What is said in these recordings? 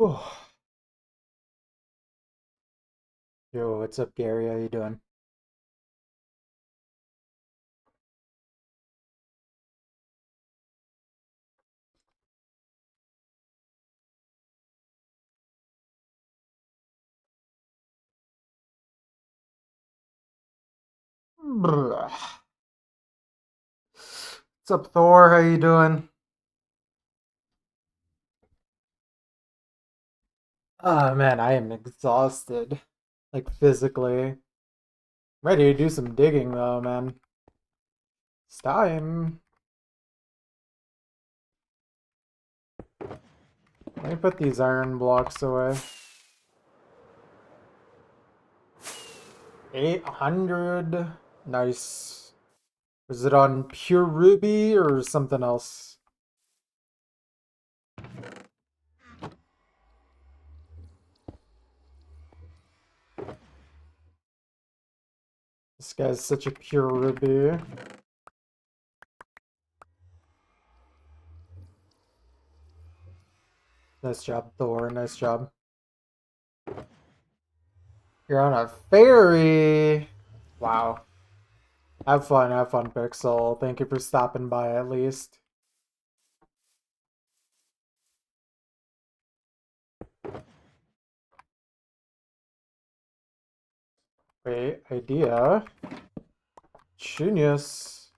Whew. Yo, what's up, Gary? How you doing? What's up, Thor? How you doing? Oh man, I am exhausted. Like physically. Ready to do some digging though, man. It's time. Let me put these iron blocks away. 800. Nice. Was it on pure ruby or something else? This guy's such a pure ruby. Nice job, Thor. Nice job. You're on a ferry. Wow. Have fun, Pixel. Thank you for stopping by at least. Wait, idea. Genius.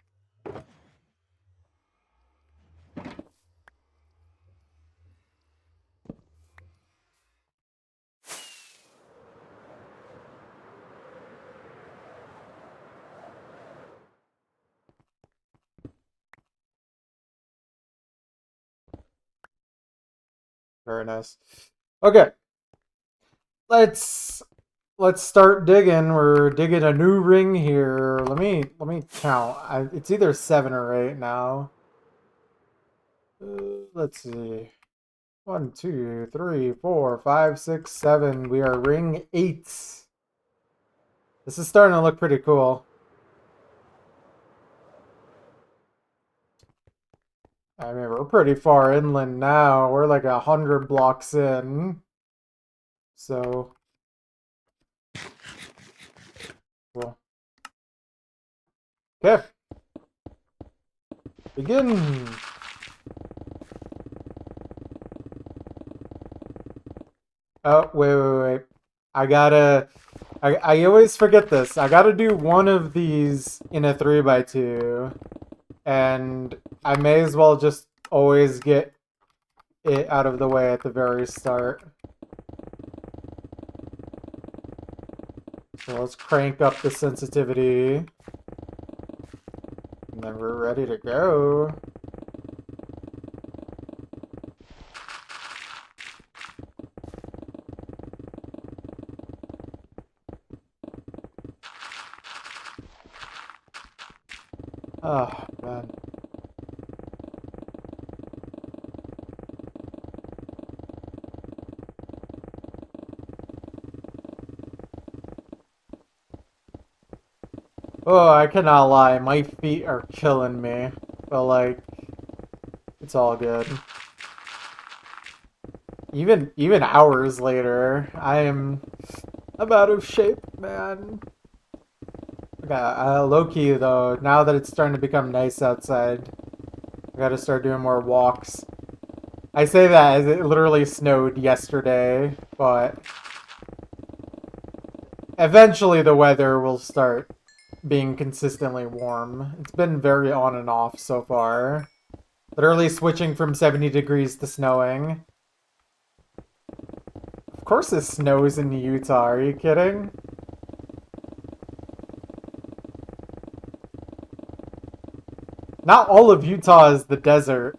Very nice. Okay, let's let's start digging. We're digging a new ring here. Let me count. It's either 7 or 8 now. Let's see. 1, 2, 3, 4, 5, 6, 7. We are ring 8. This is starting to look pretty cool. I mean, we're pretty far inland now. We're like 100 blocks in. So, well, okay. Begin. Oh, wait. I always forget this. I gotta do one of these in a 3x2. And I may as well just always get it out of the way at the very start. So let's crank up the sensitivity. And then we're ready to go. Oh, man. Oh, I cannot lie. My feet are killing me. But, like, it's all good. Even hours later, I'm out of shape, man. Okay, low key though, now that it's starting to become nice outside, I gotta start doing more walks. I say that as it literally snowed yesterday, but eventually the weather will start being consistently warm. It's been very on and off so far. Literally switching from 70 degrees to snowing. Of course it snows in Utah, are you kidding? Not all of Utah is the desert.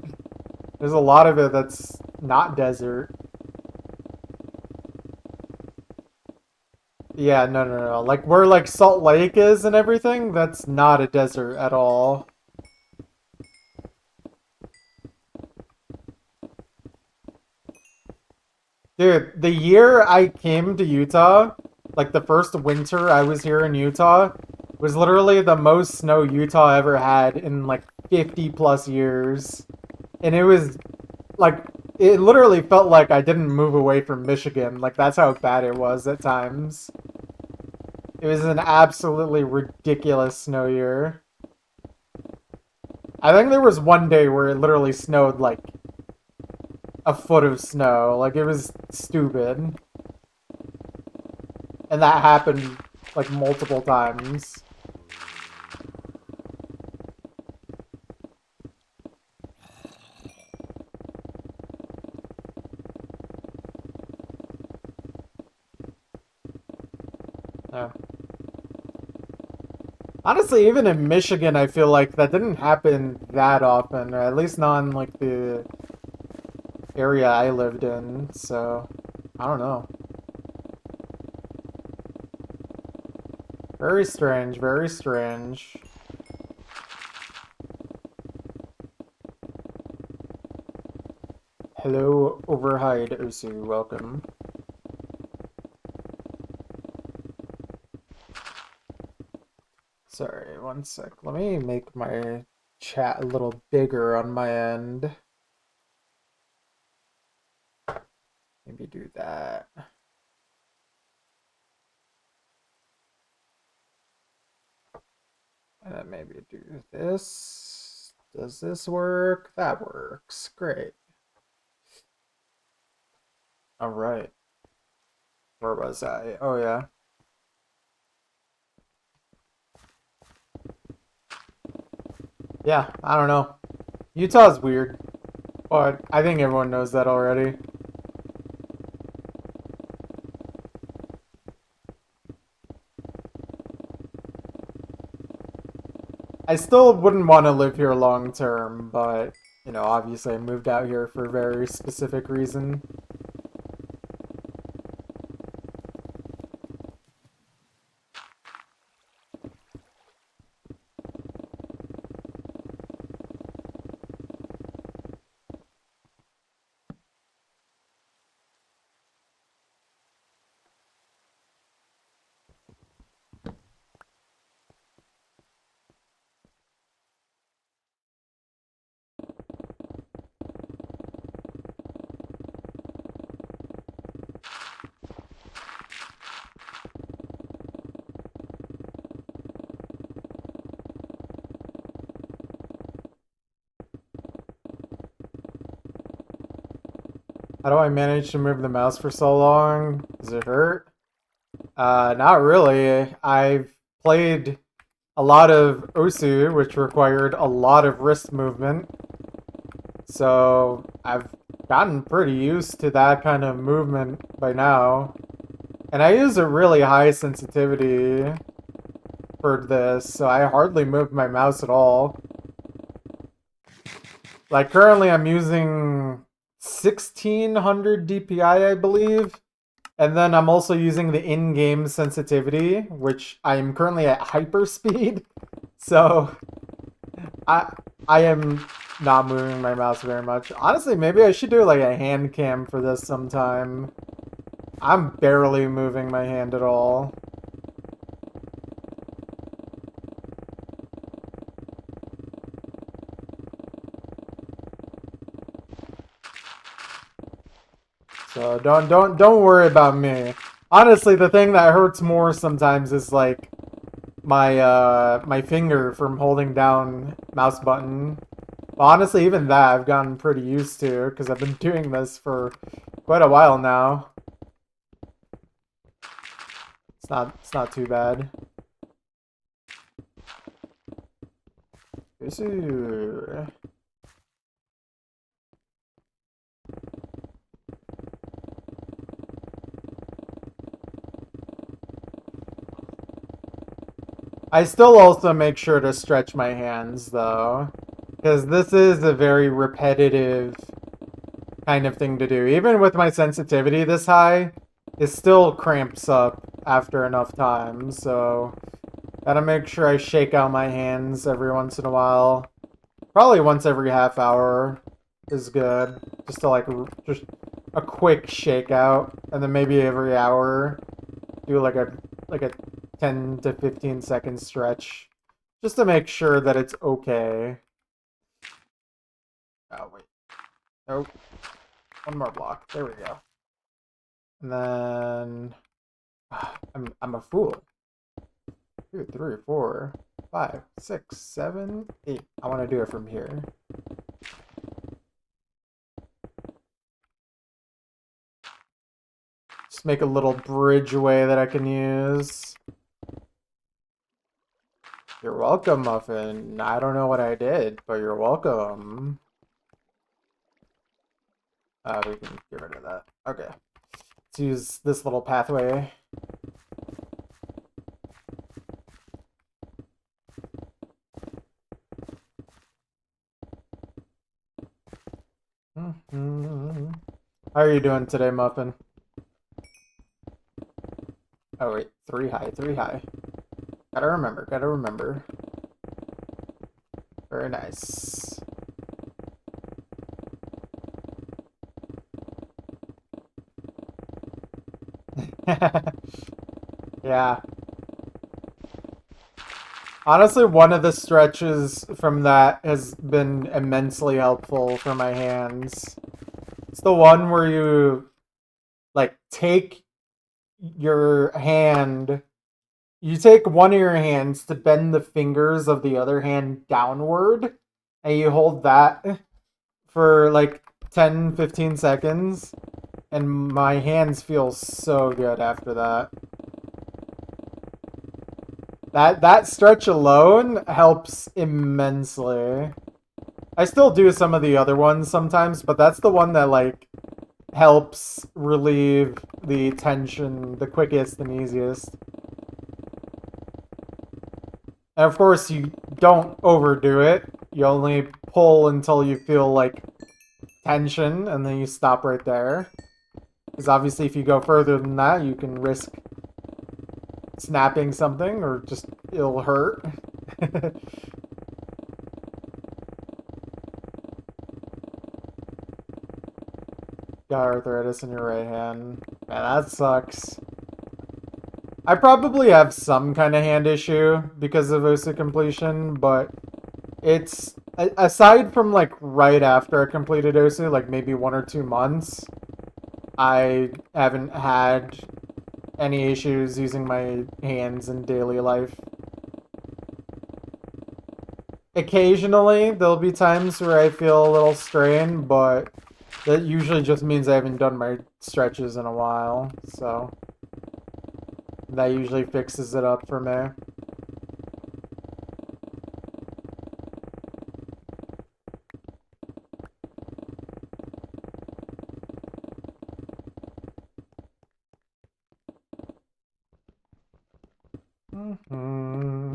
There's a lot of it that's not desert. Yeah, no. Like where like Salt Lake is and everything, that's not a desert at all. Dude, the year I came to Utah, like the first winter I was here in Utah, was literally the most snow Utah ever had in like 50 plus years. And it was like it literally felt like I didn't move away from Michigan. Like, that's how bad it was at times. It was an absolutely ridiculous snow year. I think there was one day where it literally snowed like a foot of snow. Like, it was stupid. And that happened like multiple times. Yeah. Honestly, even in Michigan, I feel like that didn't happen that often, or at least not in like the area I lived in. So, I don't know. Very strange, very strange. Hello, Overhide Osu, welcome. Sorry, one sec. Let me make my chat a little bigger on my end. Maybe do that. And then maybe do this. Does this work? That works. Great. All right. Where was I? Oh, yeah. Yeah, I don't know. Utah's weird, but I think everyone knows that already. I still wouldn't want to live here long term, but, you know, obviously I moved out here for a very specific reason. How do I manage to move the mouse for so long? Does it hurt? Not really. I've played a lot of Osu, which required a lot of wrist movement. So I've gotten pretty used to that kind of movement by now. And I use a really high sensitivity for this, so I hardly move my mouse at all. Like currently I'm using 1600 DPI, I believe. And then I'm also using the in-game sensitivity, which I'm currently at hyperspeed. So I I am not moving my mouse very much. Honestly, maybe I should do like a hand cam for this sometime. I'm barely moving my hand at all. So don't worry about me. Honestly, the thing that hurts more sometimes is like my finger from holding down mouse button. But honestly, even that I've gotten pretty used to because I've been doing this for quite a while now. It's not too bad. Ooh. I still also make sure to stretch my hands though, because this is a very repetitive kind of thing to do. Even with my sensitivity this high, it still cramps up after enough time, so gotta make sure I shake out my hands every once in a while. Probably once every half hour is good, just to like just a quick shakeout, and then maybe every hour do like a 10 to 15-second stretch, just to make sure that it's okay. Oh wait, nope. One more block. There we go. And then I'm a fool. 2, 3, 4, 5, 6, 7, 8. I want to do it from here. Just make a little bridgeway that I can use. You're welcome, Muffin. I don't know what I did, but you're welcome. We can get rid of that. Okay. Let's use this little pathway. How are you doing today, Muffin? Oh wait, 3 high, 3 high. Gotta remember, gotta remember. Very nice. Yeah. Honestly, one of the stretches from that has been immensely helpful for my hands. It's the one where you, like, take your hand, you take one of your hands to bend the fingers of the other hand downward, and you hold that for, like, 10, 15 seconds, and my hands feel so good after that. That stretch alone helps immensely. I still do some of the other ones sometimes, but that's the one that like helps relieve the tension the quickest and easiest. And of course, you don't overdo it. You only pull until you feel like tension, and then you stop right there. Because obviously, if you go further than that, you can risk snapping something or just it'll hurt. Got arthritis in your right hand. Man, that sucks. I probably have some kind of hand issue because of OSU completion, but it's aside from like right after I completed OSU, like maybe 1 or 2 months, I haven't had any issues using my hands in daily life. Occasionally, there'll be times where I feel a little strain, but that usually just means I haven't done my stretches in a while, so that usually fixes it up for me. Mm-hmm.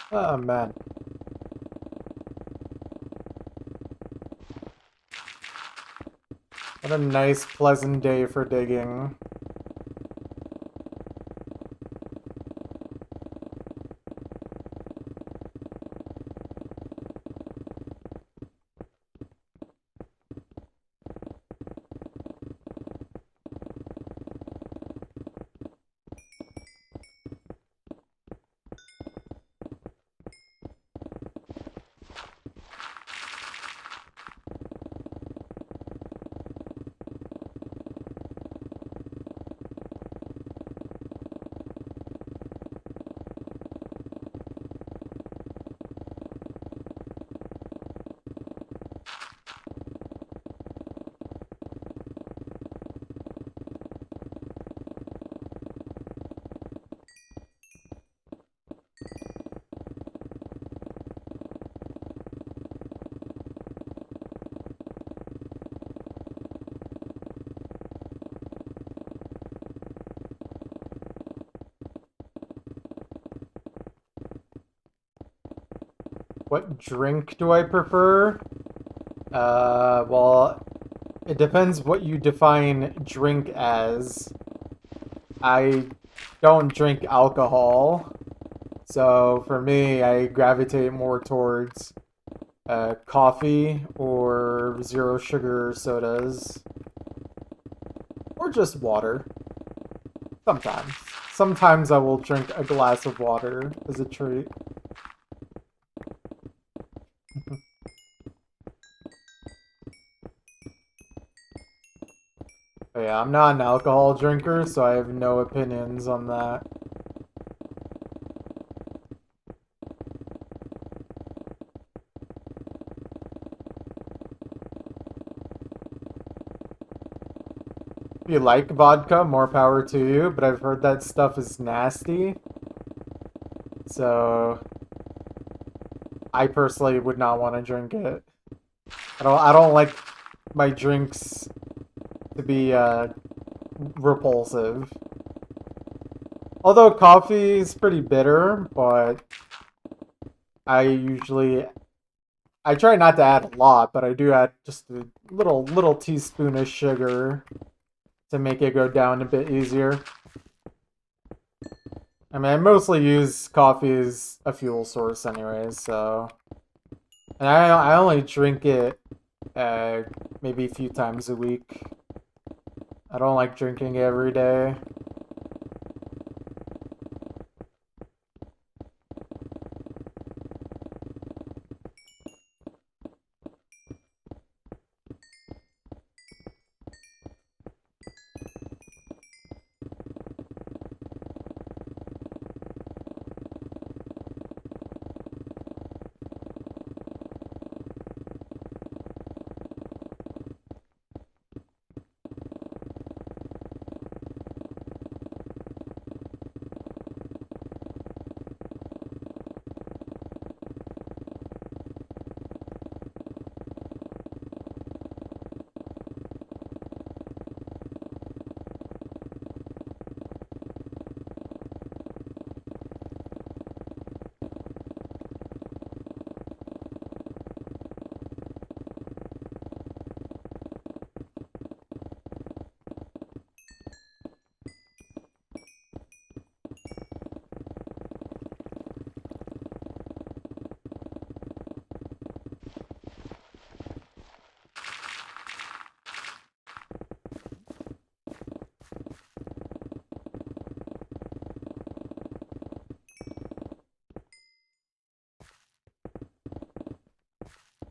Oh man. What a nice, pleasant day for digging. What drink do I prefer? Well, it depends what you define drink as. I don't drink alcohol, so for me, I gravitate more towards coffee or zero sugar sodas, or just water. Sometimes. Sometimes I will drink a glass of water as a treat. But yeah, I'm not an alcohol drinker, so I have no opinions on that. If you like vodka, more power to you, but I've heard that stuff is nasty. So I personally would not want to drink it. I don't like my drinks to be repulsive. Although coffee is pretty bitter, but I usually I try not to add a lot, but I do add just a little teaspoon of sugar to make it go down a bit easier. I mean, I mostly use coffee as a fuel source anyways, so... And I only drink it maybe a few times a week. I don't like drinking every day.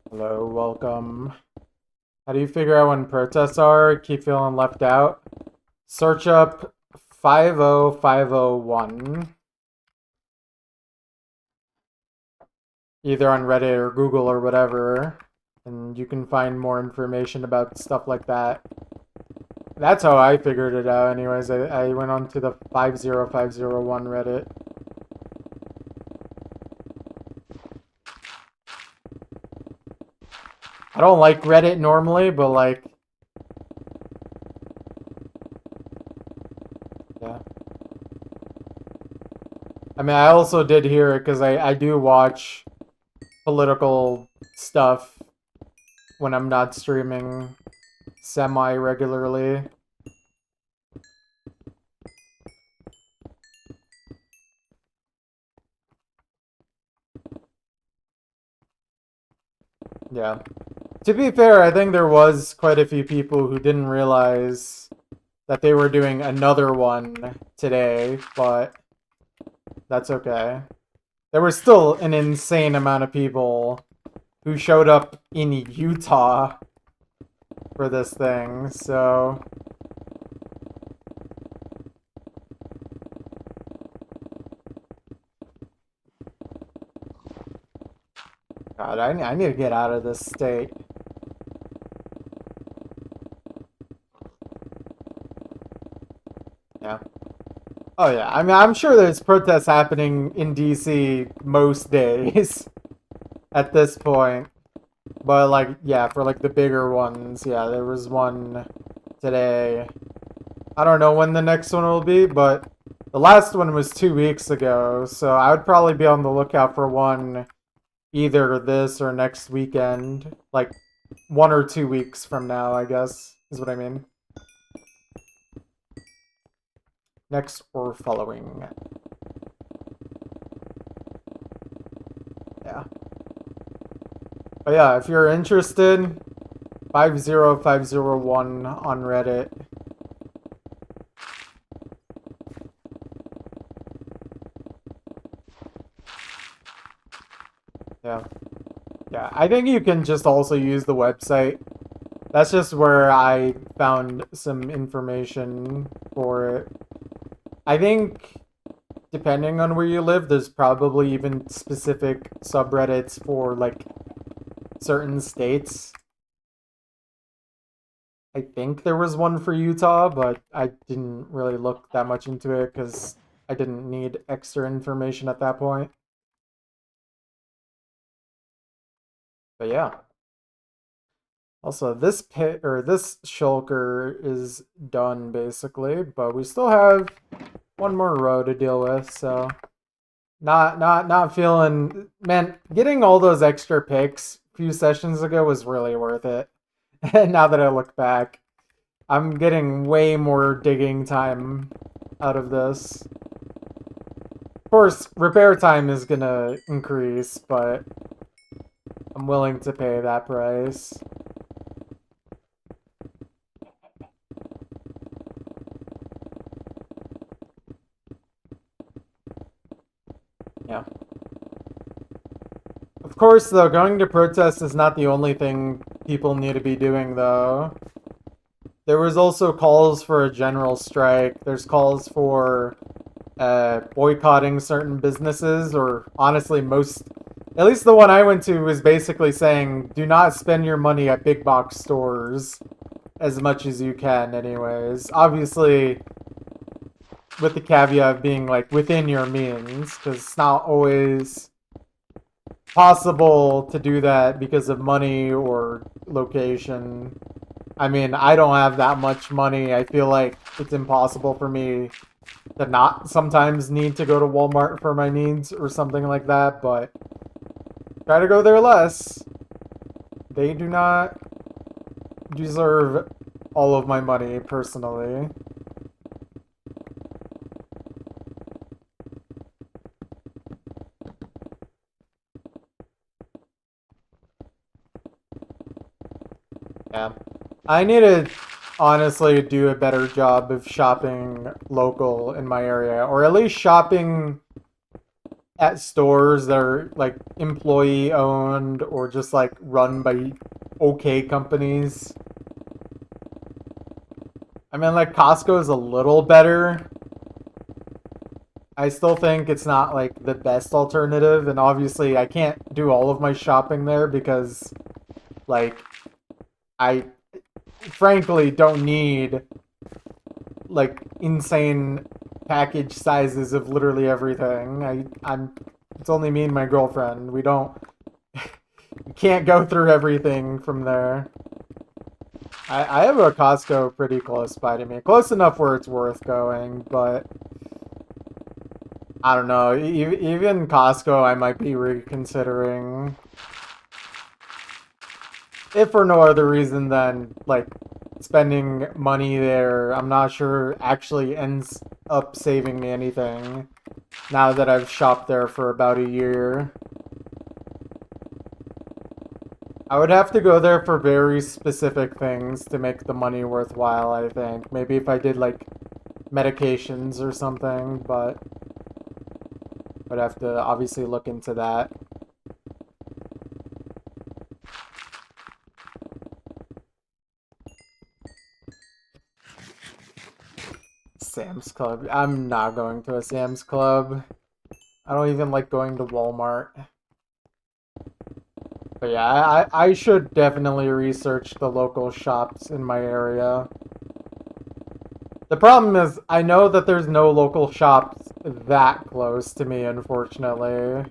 Hello, welcome. How do you figure out when protests are? Keep feeling left out? Search up 50501. Either on Reddit or Google or whatever. And you can find more information about stuff like that. That's how I figured it out anyways. I went on to the 50501 Reddit. I don't like Reddit normally, but like... Yeah. I mean, I also did hear it because I do watch political stuff when I'm not streaming semi-regularly. Yeah. To be fair, I think there was quite a few people who didn't realize that they were doing another one today, but that's okay. There was still an insane amount of people who showed up in Utah for this thing, so... God, I need to get out of this state. Yeah. Oh yeah, I mean, I'm sure there's protests happening in DC most days at this point. But like, yeah, for like the bigger ones, yeah, there was one today. I don't know when the next one will be, but the last one was 2 weeks ago, so I would probably be on the lookout for one either this or next weekend, like 1 or 2 weeks from now, I guess, is what I mean. Next or following. Yeah. But yeah, if you're interested, 50501 on Reddit. Yeah. Yeah, I think you can just also use the website. That's just where I found some information for it. I think depending on where you live, there's probably even specific subreddits for like certain states. I think there was one for Utah, but I didn't really look that much into it because I didn't need extra information at that point. But yeah. Also, this pit or this shulker is done basically, but we still have one more row to deal with, so not feeling, man, getting all those extra picks a few sessions ago was really worth it. And now that I look back, I'm getting way more digging time out of this. Of course, repair time is gonna increase, but I'm willing to pay that price. Yeah. Of course, though, going to protest is not the only thing people need to be doing, though. There was also calls for a general strike. There's calls for boycotting certain businesses, or honestly, most. At least the one I went to was basically saying, do not spend your money at big box stores as much as you can, anyways. Obviously, with the caveat of being like within your means, because it's not always possible to do that because of money or location. I mean, I don't have that much money. I feel like it's impossible for me to not sometimes need to go to Walmart for my needs or something like that, but try to go there less. They do not deserve all of my money personally. Yeah. I need to honestly do a better job of shopping local in my area, or at least shopping at stores that are like employee owned or just like run by okay companies. I mean, like Costco is a little better. I still think it's not like the best alternative, and obviously I can't do all of my shopping there because like I frankly don't need like insane package sizes of literally everything. I'm it's only me and my girlfriend. We can't go through everything from there. I have a Costco pretty close by to me. Close enough where it's worth going, but I don't know. Even Costco I might be reconsidering. If for no other reason than like spending money there, I'm not sure actually ends up saving me anything now that I've shopped there for about a year. I would have to go there for very specific things to make the money worthwhile, I think. Maybe if I did like medications or something, but I'd have to obviously look into that. Sam's Club. I'm not going to a Sam's Club. I don't even like going to Walmart. But yeah, I should definitely research the local shops in my area. The problem is, I know that there's no local shops that close to me, unfortunately.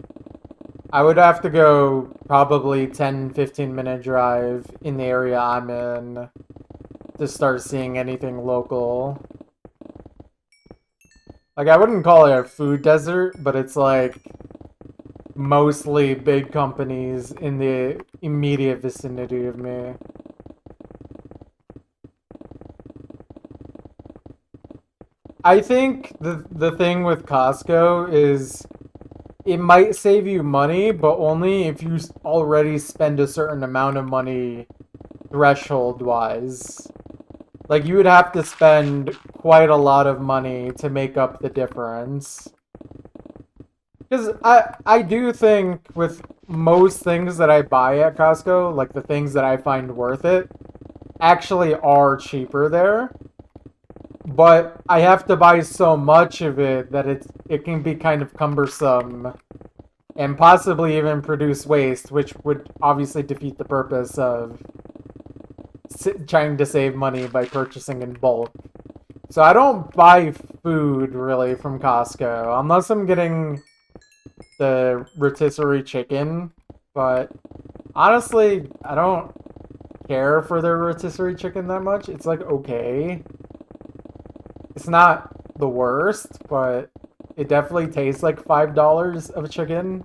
I would have to go probably 10-15 minute drive in the area I'm in to start seeing anything local. Like, I wouldn't call it a food desert, but it's like mostly big companies in the immediate vicinity of me. I think the thing with Costco is it might save you money, but only if you already spend a certain amount of money threshold wise. Like you would have to spend quite a lot of money to make up the difference. Because I do think with most things that I buy at Costco, like the things that I find worth it, actually are cheaper there. But I have to buy so much of it that it can be kind of cumbersome and possibly even produce waste, which would obviously defeat the purpose of trying to save money by purchasing in bulk. So I don't buy food really from Costco unless I'm getting the rotisserie chicken. But honestly, I don't care for their rotisserie chicken that much. It's like okay. It's not the worst, but it definitely tastes like $5 of chicken.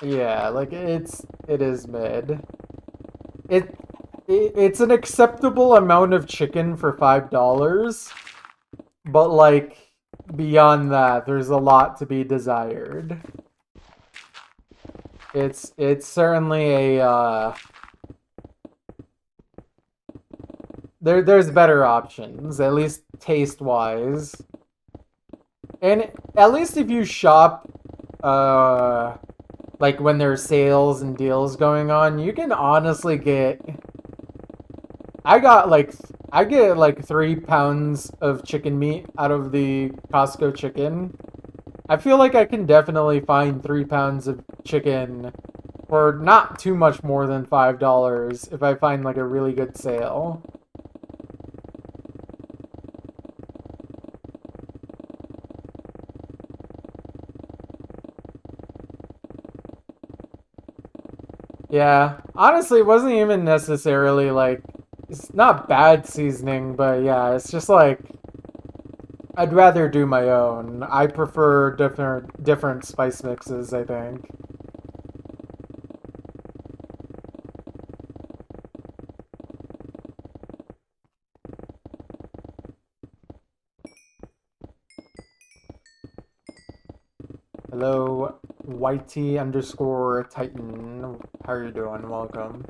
Yeah, like it is mid. It, it's an acceptable amount of chicken for $5, but like beyond that, there's a lot to be desired. It's certainly a there's better options, at least taste wise. And at least if you shop like when there's sales and deals going on, you can honestly get I get like 3 pounds of chicken meat out of the Costco chicken. I feel like I can definitely find 3 pounds of chicken for not too much more than $5 if I find like a really good sale. Yeah, honestly, it wasn't even necessarily like it's not bad seasoning, but yeah, it's just like I'd rather do my own. I prefer different spice mixes, I think. Hello, Whitey underscore Titan. How are you doing? Welcome.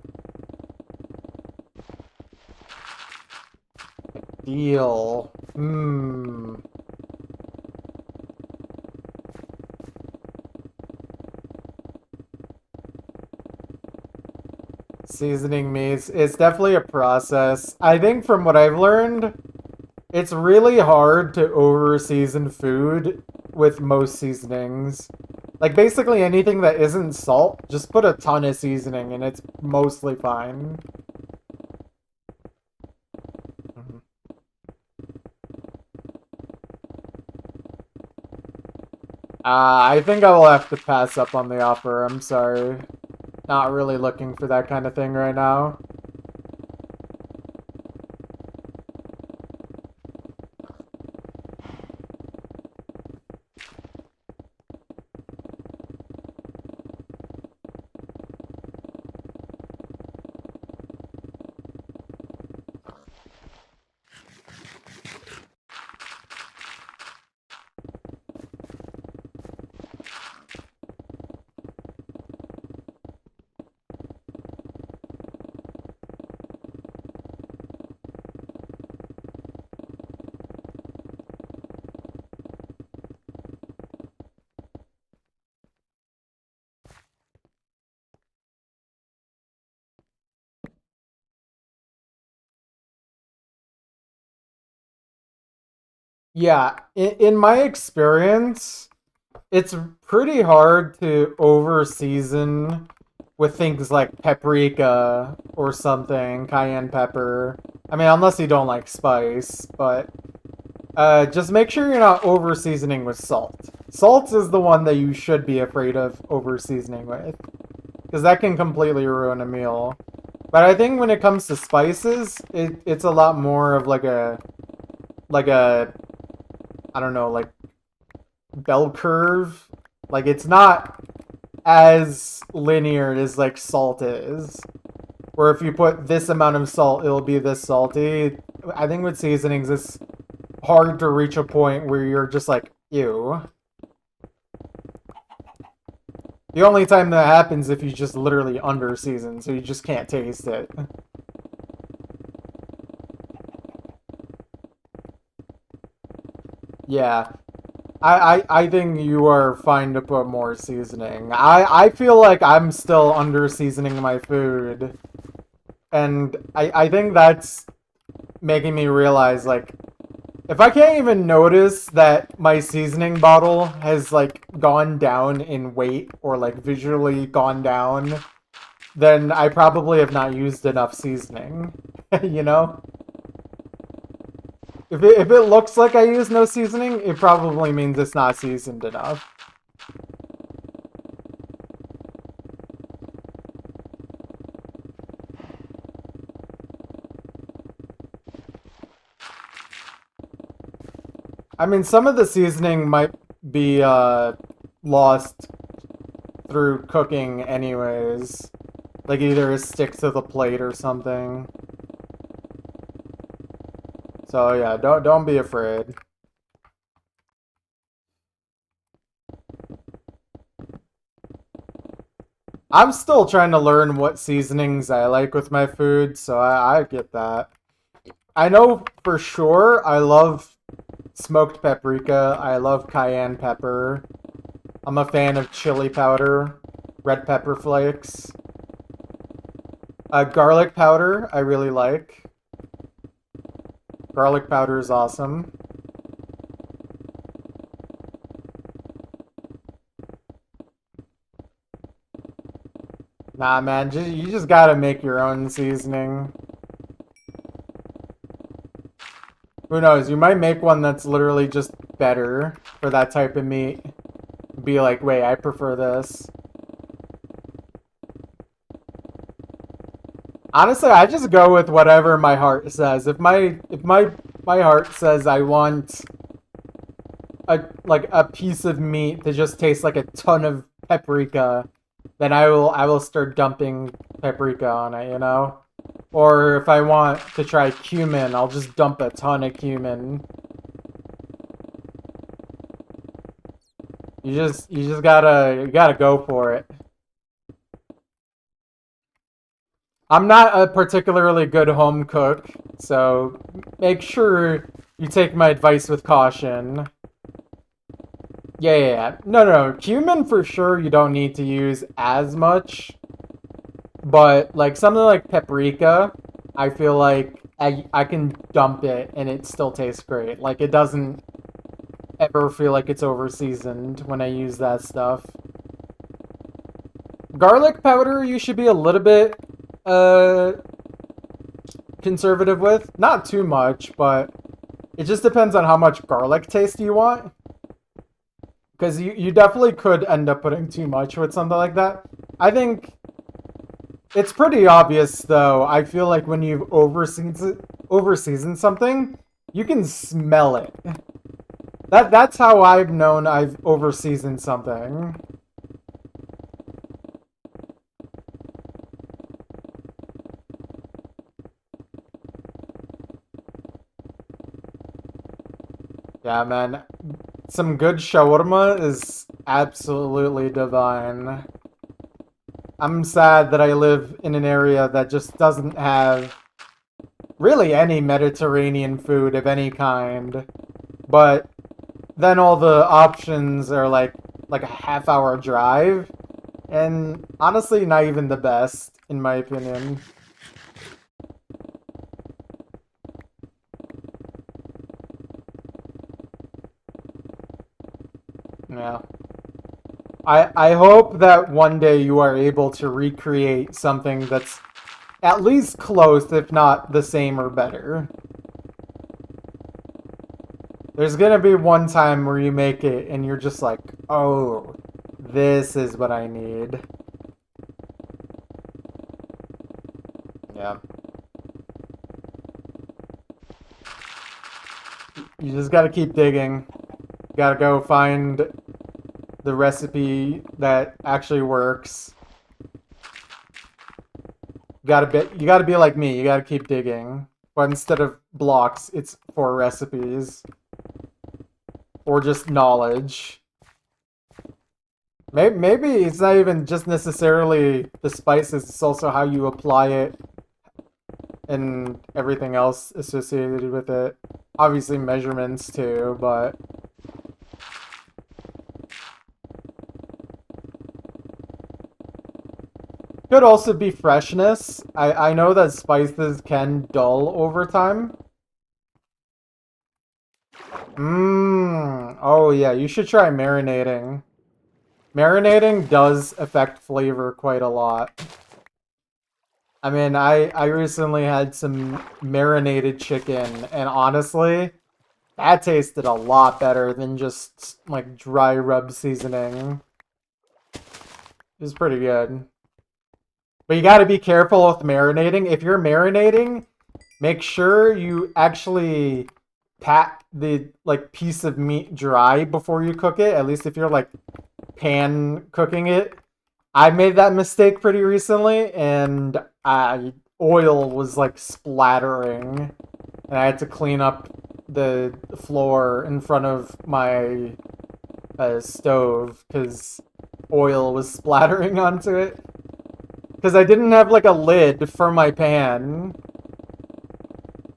Deal. Hmm. Seasoning meats. It's definitely a process. I think from what I've learned, it's really hard to over season food with most seasonings. Like basically anything that isn't salt, just put a ton of seasoning and it's mostly fine. Mhm. I think I will have to pass up on the offer. I'm sorry. Not really looking for that kind of thing right now. Yeah, in my experience, it's pretty hard to over season with things like paprika or something, cayenne pepper. I mean, unless you don't like spice, but just make sure you're not over seasoning with salt. Salt is the one that you should be afraid of over seasoning with, because that can completely ruin a meal. But I think when it comes to spices, it's a lot more of like a I don't know, like bell curve. Like, it's not as linear as like salt is. Where if you put this amount of salt, it'll be this salty. I think with seasonings, it's hard to reach a point where you're just like, ew. The only time that happens if you just literally under season, so you just can't taste it. Yeah. I think you are fine to put more seasoning. I feel like I'm still under seasoning my food. And I think that's making me realize, like, if I can't even notice that my seasoning bottle has, like, gone down in weight or, like, visually gone down, then I probably have not used enough seasoning. You know? If it looks like I use no seasoning, it probably means it's not seasoned enough. I mean, some of the seasoning might be lost through cooking anyways. Like either it sticks to the plate or something. So yeah, don't be afraid. I'm still trying to learn what seasonings I like with my food, so I get that. I know for sure I love smoked paprika. I love cayenne pepper. I'm a fan of chili powder, red pepper flakes. Garlic powder, I really like. Garlic powder is awesome. Nah, man, you just gotta make your own seasoning. Who knows? You might make one that's literally just better for that type of meat. Be like, wait, I prefer this. Honestly, I just go with whatever my heart says. If my heart says I want a piece of meat that just tastes like a ton of paprika, then I will start dumping paprika on it, you know? Or if I want to try cumin, I'll just dump a ton of cumin. You just gotta go for it. I'm not a particularly good home cook, so make sure you take my advice with caution. Yeah, yeah, yeah. No. Cumin for sure you don't need to use as much, but like something like paprika, I feel like I can dump it and it still tastes great. Like it doesn't ever feel like it's over seasoned when I use that stuff. Garlic powder you should be a little bit uh conservative with. Not too much, but it just depends on how much garlic taste you want. Because you definitely could end up putting too much with something like that. I think it's pretty obvious, though. I feel like when you've over-seasoned something, you can smell it. That's how I've known I've over-seasoned something. Yeah, man. Some good shawarma is absolutely divine. I'm sad that I live in an area that just doesn't have really any Mediterranean food of any kind. But then all the options are like a half-hour drive, and honestly, not even the best, in my opinion. Yeah. I hope that one day you are able to recreate something that's at least close, if not the same or better. There's gonna be one time where you make it and you're just like, oh, this is what I need. Yeah. You just gotta keep digging. Gotta go find the recipe that actually works. You gotta be like me. You gotta keep digging. But instead of blocks, it's for recipes. Or just knowledge. Maybe it's not even just necessarily the spices, it's also how you apply it and everything else associated with it. Obviously measurements too, but could also be freshness. I know that spices can dull over time. Mmm. Oh yeah, you should try marinating. Marinating does affect flavor quite a lot. I mean, I recently had some marinated chicken, and honestly, that tasted a lot better than just like dry rub seasoning. It was pretty good. But you gotta be careful with marinating. If you're marinating, make sure you actually pat the like piece of meat dry before you cook it. At least if you're like pan cooking it. I made that mistake pretty recently, and oil was like splattering, and I had to clean up the floor in front of my stove because oil was splattering onto it. Because I didn't have like a lid for my pan,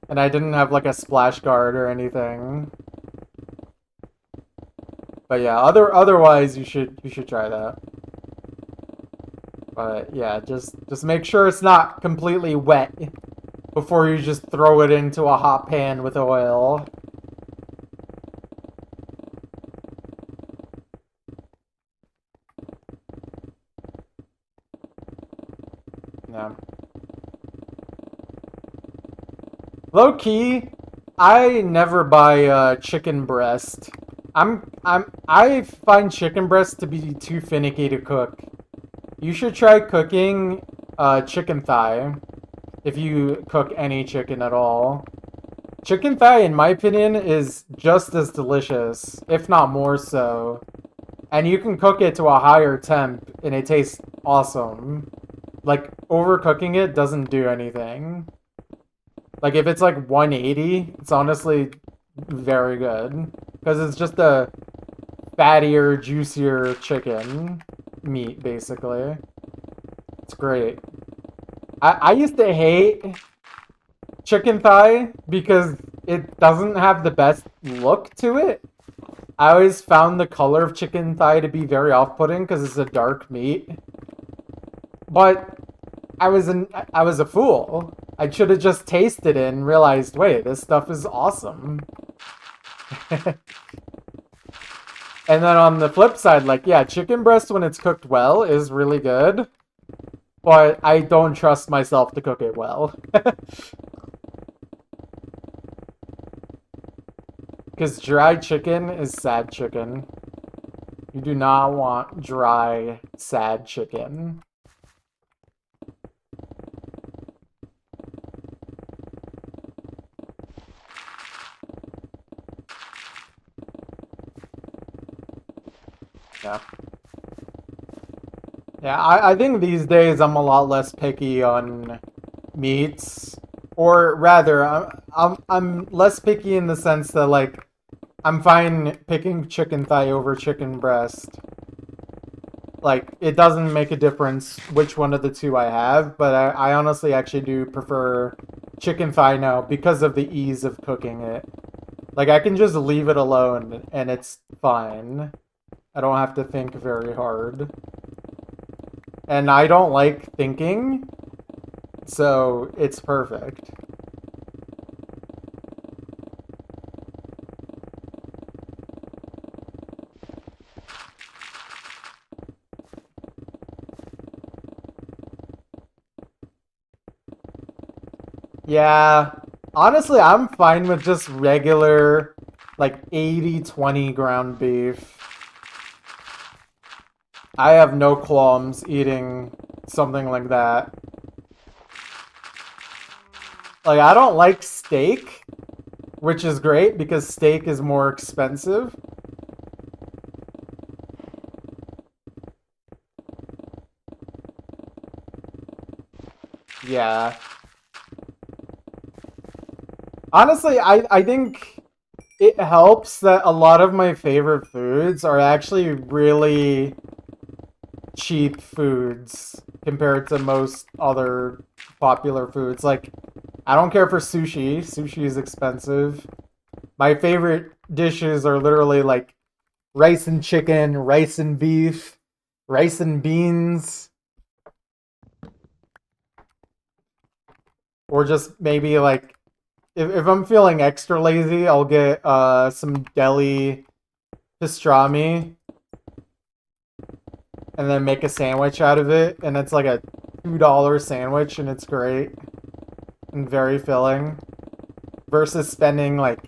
and I didn't have like a splash guard or anything. But yeah, otherwise you should try that. But yeah, just make sure it's not completely wet before you just throw it into a hot pan with oil. Yeah. Low key, I never buy chicken breast. I find chicken breast to be too finicky to cook. You should try cooking chicken thigh if you cook any chicken at all. Chicken thigh, in my opinion, is just as delicious, if not more so. And you can cook it to a higher temp, and it tastes awesome. Like, overcooking it doesn't do anything. Like, if it's like 180, it's honestly very good. Because it's just a fattier, juicier chicken meat, basically. It's great. I used to hate chicken thigh because it doesn't have the best look to it. I always found the color of chicken thigh to be very off-putting because it's a dark meat. But I was a fool. I should have just tasted it and realized, wait, this stuff is awesome. And then on the flip side, like, yeah, chicken breast when it's cooked well is really good, but I don't trust myself to cook it well. Because dry chicken is sad chicken. You do not want dry, sad chicken. Yeah. Yeah, I think these days I'm a lot less picky on meats. Or rather, I'm less picky in the sense that, like, I'm fine picking chicken thigh over chicken breast. Like, it doesn't make a difference which one of the two I have, but I honestly actually do prefer chicken thigh now because of the ease of cooking it. Like, I can just leave it alone and it's fine. I don't have to think very hard. And I don't like thinking, so it's perfect. Yeah, honestly, I'm fine with just regular, like 80-20 ground beef. I have no qualms eating something like that. Like, I don't like steak, which is great because steak is more expensive. Yeah. Honestly, I think it helps that a lot of my favorite foods are actually really cheap foods compared to most other popular foods. Like, I don't care for sushi. Sushi is expensive. My favorite dishes are literally like rice and chicken, rice and beef, rice and beans, or just maybe like if I'm feeling extra lazy, I'll get some deli pastrami and then make a sandwich out of it, and it's like a $2 sandwich, and it's great and very filling. Versus spending like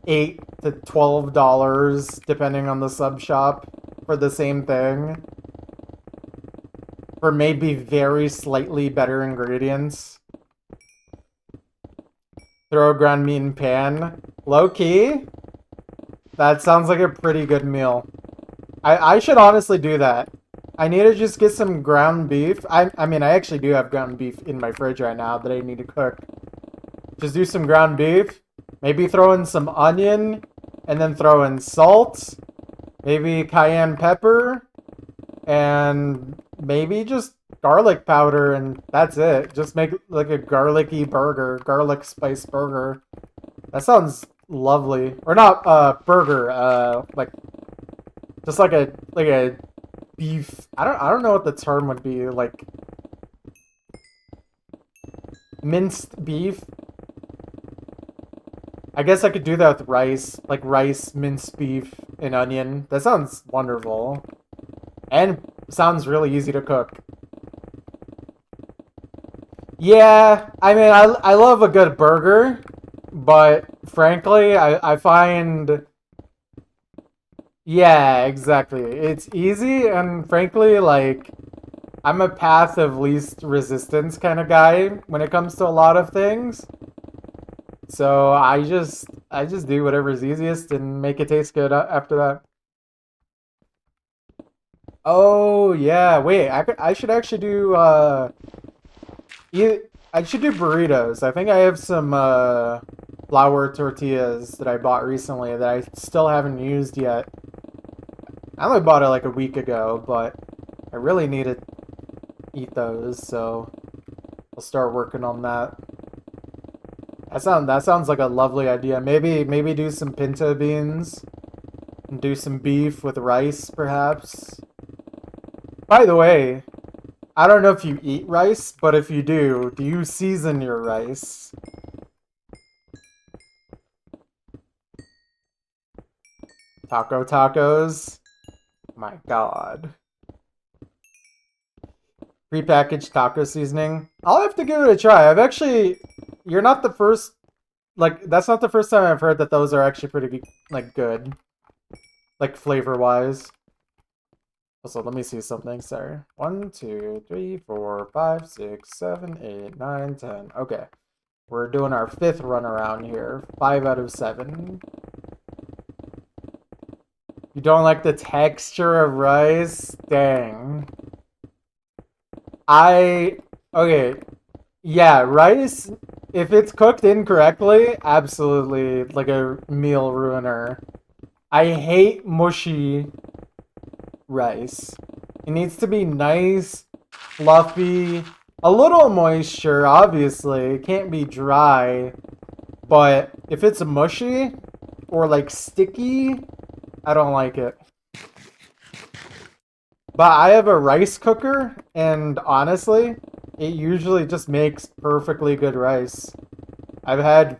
$8 to $12 depending on the sub shop for the same thing for maybe very slightly better ingredients. Throw ground meat in pan. Low key, that sounds like a pretty good meal. I should honestly do that. I need to just get some ground beef. I mean, I actually do have ground beef in my fridge right now that I need to cook. Just do some ground beef. Maybe throw in some onion. And then throw in salt. Maybe cayenne pepper. And maybe just garlic powder. And that's it. Just make like a garlicky burger. Garlic spice burger. That sounds lovely. Or not burger. Like just like a beef. I don't know what the term would be. Like minced beef. I guess I could do that with rice, like rice, minced beef, and onion. That sounds wonderful. And sounds really easy to cook. Yeah, I mean, I love a good burger, but frankly, I find. Yeah, exactly. It's easy, and frankly, like, I'm a path of least resistance kind of guy when it comes to a lot of things. So I just do whatever's easiest and make it taste good after that. Oh yeah, wait, I should actually do I should do burritos. I think I have some flour tortillas that I bought recently that I still haven't used yet. I only bought it like a week ago, but I really need to eat those, so I'll start working on that. That sounds like a lovely idea. Maybe do some pinto beans and do some beef with rice, perhaps. By the way, I don't know if you eat rice, but if you do you season your rice? Taco tacos? My God. Prepackaged taco seasoning? I'll have to give it a try. You're not the first, like, that's not the first time I've heard that those are actually pretty, like, good. Like, flavor-wise. Also, let me see something. Sorry. 1, 2, 3, 4, 5, 6, 7, 8, 9, 10. Okay. We're doing our fifth run around here. 5 out of 7. You don't like the texture of rice? Dang. I... Okay. Yeah, rice, if it's cooked incorrectly, absolutely like a meal ruiner. I hate mushy rice. It needs to be nice, fluffy, a little moisture, obviously. It can't be dry. But if it's mushy or like sticky, I don't like it. But I have a rice cooker, and honestly, it usually just makes perfectly good rice. I've had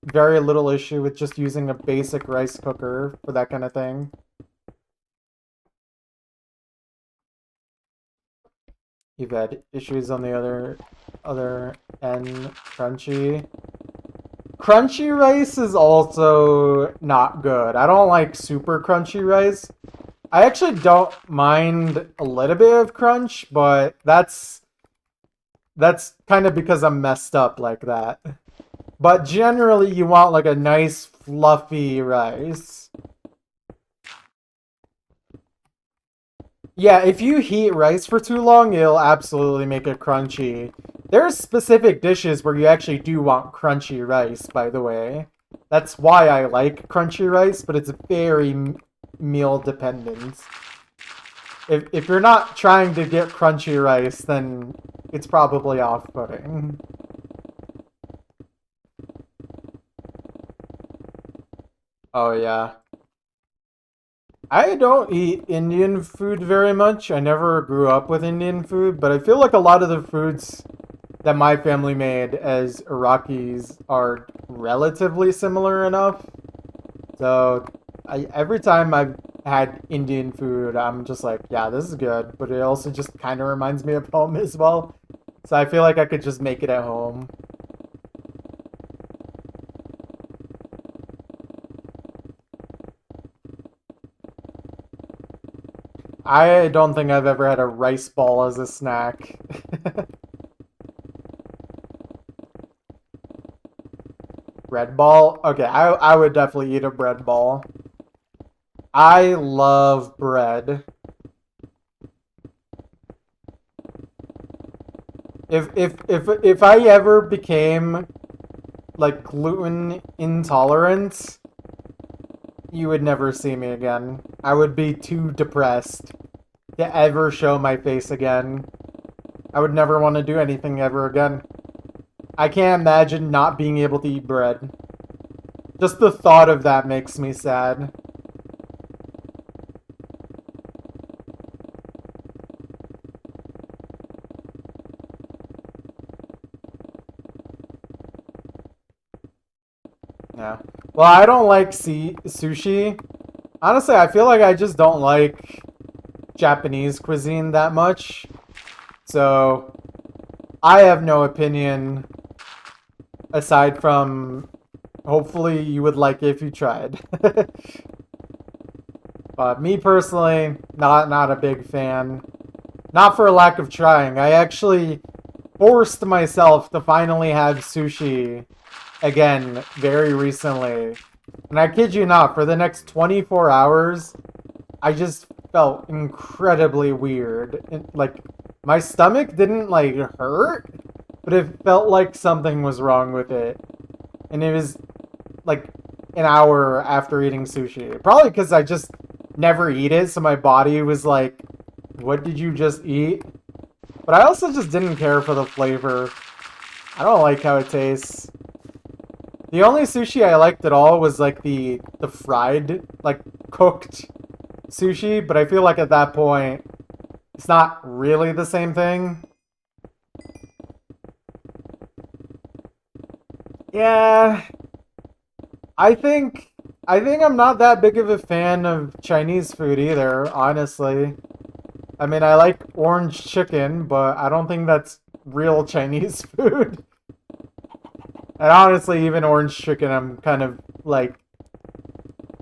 very little issue with just using a basic rice cooker for that kind of thing. You've had issues on the other end, crunchy. Crunchy rice is also not good. I don't like super crunchy rice. I actually don't mind a little bit of crunch, but that's kind of because I'm messed up like that. But generally, you want like a nice fluffy rice. Yeah, if you heat rice for too long, it'll absolutely make it crunchy. There's specific dishes where you actually do want crunchy rice, by the way. That's why I like crunchy rice, but it's very meal dependent. If you're not trying to get crunchy rice, then it's probably off-putting. Oh yeah. I don't eat Indian food very much. I never grew up with Indian food, but I feel like a lot of the foods that my family made as Iraqis are relatively similar enough. So every time I've had Indian food, I'm just like, yeah, this is good, but it also just kind of reminds me of home as well. So I feel like I could just make it at home. I don't think I've ever had a rice ball as a snack. Bread ball? Okay, I would definitely eat a bread ball. I love bread. If I ever became like gluten intolerant, you would never see me again. I would be too depressed to ever show my face again. I would never want to do anything ever again. I can't imagine not being able to eat bread. Just the thought of that makes me sad. Yeah. Well, I don't like sushi. Honestly, I feel like I just don't like Japanese cuisine that much. So, I have no opinion aside from hopefully you would like it if you tried. But me personally, not a big fan. Not for a lack of trying. I actually forced myself to finally have sushi again very recently. And I kid you not, for the next 24 hours, I just felt incredibly weird. Like, my stomach didn't, like, hurt, but it felt like something was wrong with it. And it was, like, an hour after eating sushi. Probably because I just never eat it, so my body was like, what did you just eat? But I also just didn't care for the flavor. I don't like how it tastes. The only sushi I liked at all was like the fried, like cooked sushi, but I feel like at that point it's not really the same thing. Yeah, I think I think I'm not that big of a fan of Chinese food either, honestly. I mean, I like orange chicken, but I don't think that's real Chinese food. And honestly, even orange chicken, I'm kind of like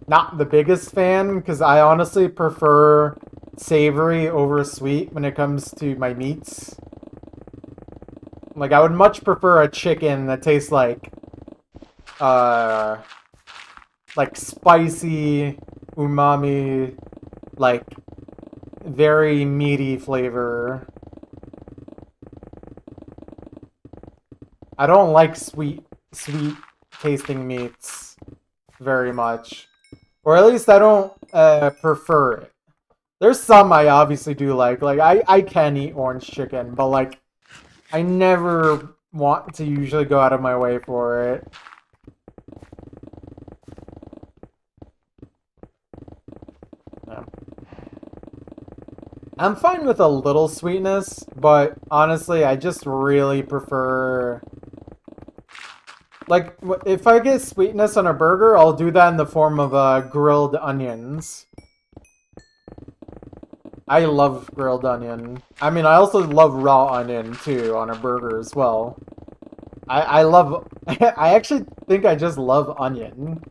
not the biggest fan because I honestly prefer savory over sweet when it comes to my meats. Like I would much prefer a chicken that tastes uh like spicy umami, like very meaty flavor. I don't like sweet tasting meats very much. Or at least I don't prefer it. There's some I obviously do like. Like I can eat orange chicken, but like I never want to usually go out of my way for it. Yeah. I'm fine with a little sweetness, but honestly, I just really prefer like if I get sweetness on a burger, I'll do that in the form of grilled onions. I love grilled onion. I mean, I also love raw onion too on a burger as well. I love. I actually think I just love onion.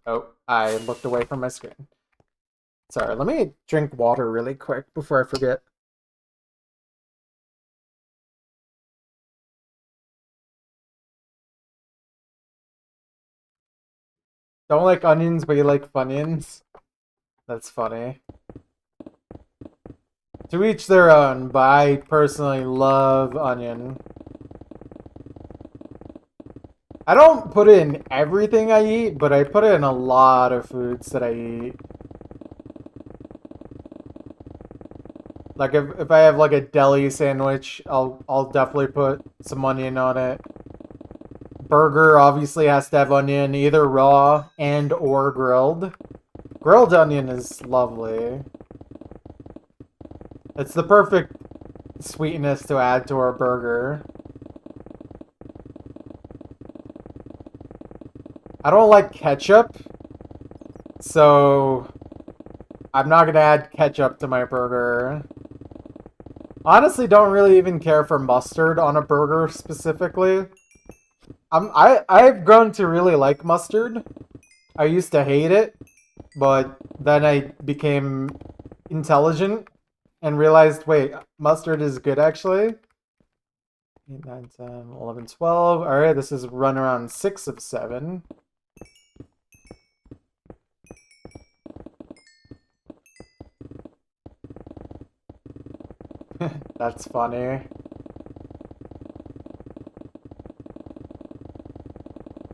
Oh, I looked away from my screen. Sorry, let me drink water really quick before I forget. Don't like onions, but you like Funyuns? That's funny. To each their own, but I personally love onion. I don't put it in everything I eat, but I put it in a lot of foods that I eat. Like if I have like a deli sandwich, I'll definitely put some onion on it. Burger obviously has to have onion, either raw and or grilled. Grilled onion is lovely. It's the perfect sweetness to add to our burger. I don't like ketchup, so I'm not gonna add ketchup to my burger. Honestly, don't really even care for mustard on a burger specifically. I've grown to really like mustard. I used to hate it, but then I became intelligent and realized, wait, mustard is good actually. 8, 9, 10, 11, 12. All right, this is run around 6 of 7. That's funny.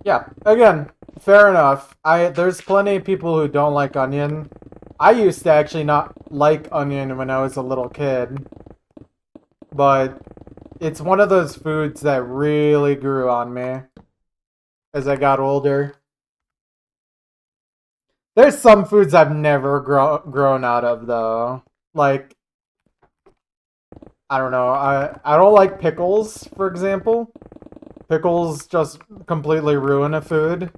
Yeah, again, fair enough. There's plenty of people who don't like onion. I used to actually not like onion when I was a little kid, but it's one of those foods that really grew on me as I got older. There's some foods I've never grown out of though. Like I don't know. I don't like pickles, for example. Pickles just completely ruin a food.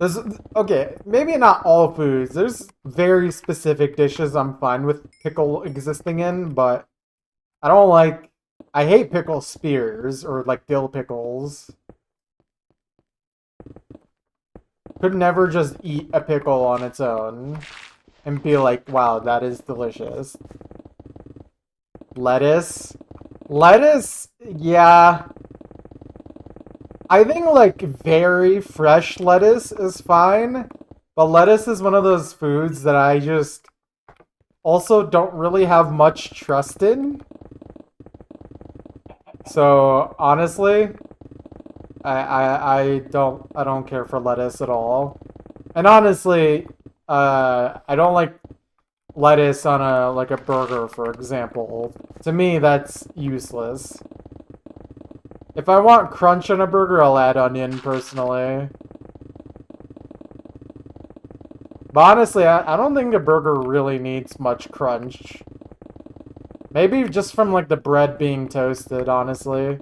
There's, okay, maybe not all foods. There's very specific dishes I'm fine with pickle existing in, but I don't like. I hate pickle spears or like dill pickles. Could never just eat a pickle on its own and be like, wow, that is delicious. Lettuce. Lettuce, yeah. I think like very fresh lettuce is fine, but lettuce is one of those foods that I just also don't really have much trust in. So honestly, I don't care for lettuce at all. And honestly, I don't like lettuce on a like a burger, for example. To me, that's useless. If I want crunch on a burger, I'll add onion personally. But honestly, I don't think a burger really needs much crunch. Maybe just from like the bread being toasted, honestly.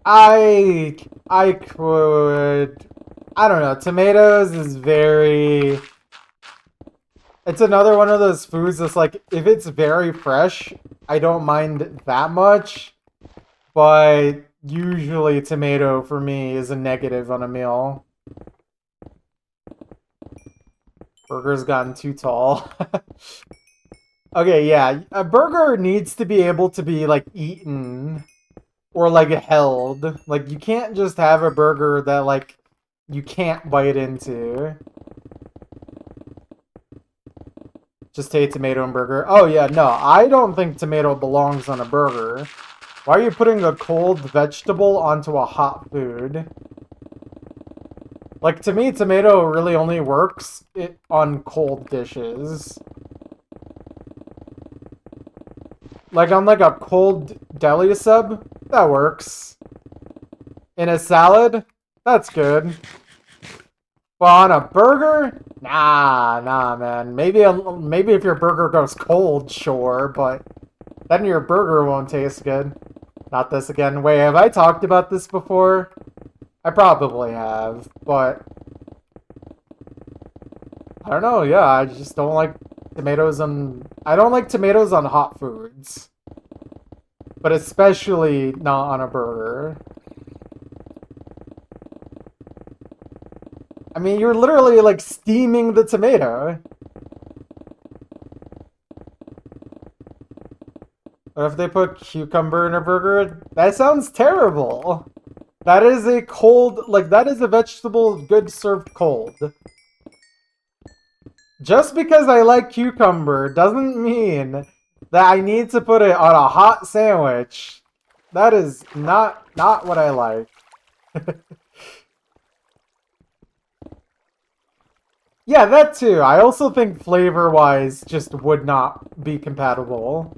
I could I don't know. Tomatoes is very it's another one of those foods that's like if it's very fresh, I don't mind that much, but usually tomato for me is a negative on a meal. Burger's gotten too tall. Okay, yeah. A burger needs to be able to be like eaten or like held. Like you can't just have a burger that like you can't bite into. Just take tomato and burger. Oh yeah, no, I don't think tomato belongs on a burger. Why are you putting a cold vegetable onto a hot food? Like to me, tomato really only works on cold dishes. Like on like a cold deli sub, that works. In a salad, that's good. But on a burger, nah, man. Maybe if your burger goes cold, sure, but then your burger won't taste good. Not this again. Wait, have I talked about this before? I probably have, but I don't know. Yeah, I just don't like tomatoes on. I don't like tomatoes on hot foods, but especially not on a burger. I mean, you're literally like steaming the tomato. What if they put cucumber in a burger? That sounds terrible. That is a cold, like, that is a vegetable good served cold. Just because I like cucumber doesn't mean that I need to put it on a hot sandwich. That is not what I like. Yeah, that too. I also think flavor-wise just would not be compatible.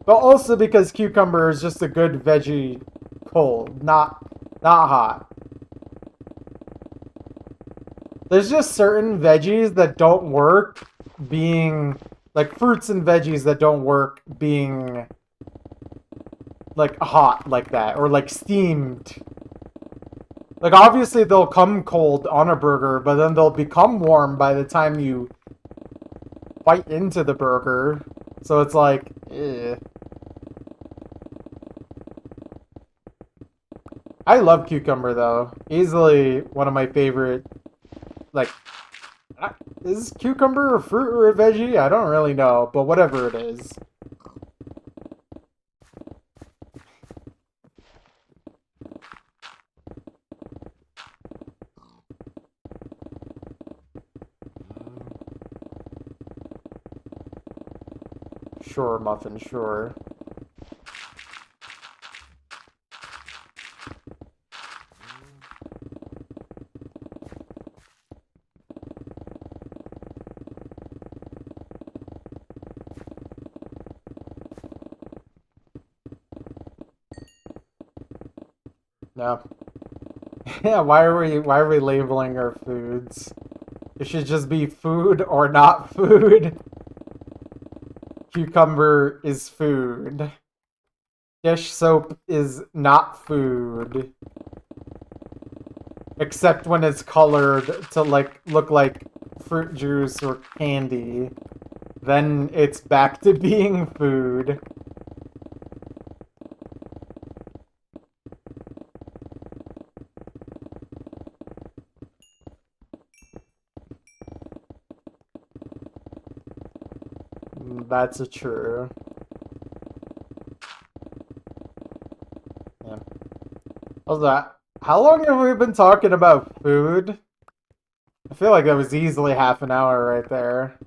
But also because cucumber is just a good veggie cold, not hot. There's just certain veggies that don't work being like fruits and veggies that don't work being like hot like that or like steamed. Like obviously they'll come cold on a burger, but then they'll become warm by the time you bite into the burger. So it's like, eh. I love cucumber though. Easily one of my favorite. Like, is cucumber a fruit or a veggie? I don't really know, but whatever it is. Sure, muffin, sure. No. Yeah, why are we labeling our foods? It should just be food or not food. Cucumber is food. Dish soap is not food. Except when it's colored to like look like fruit juice or candy. Then it's back to being food. That's a true. Yeah. How's that? How long have we been talking about food? I feel like that was easily half an hour right there.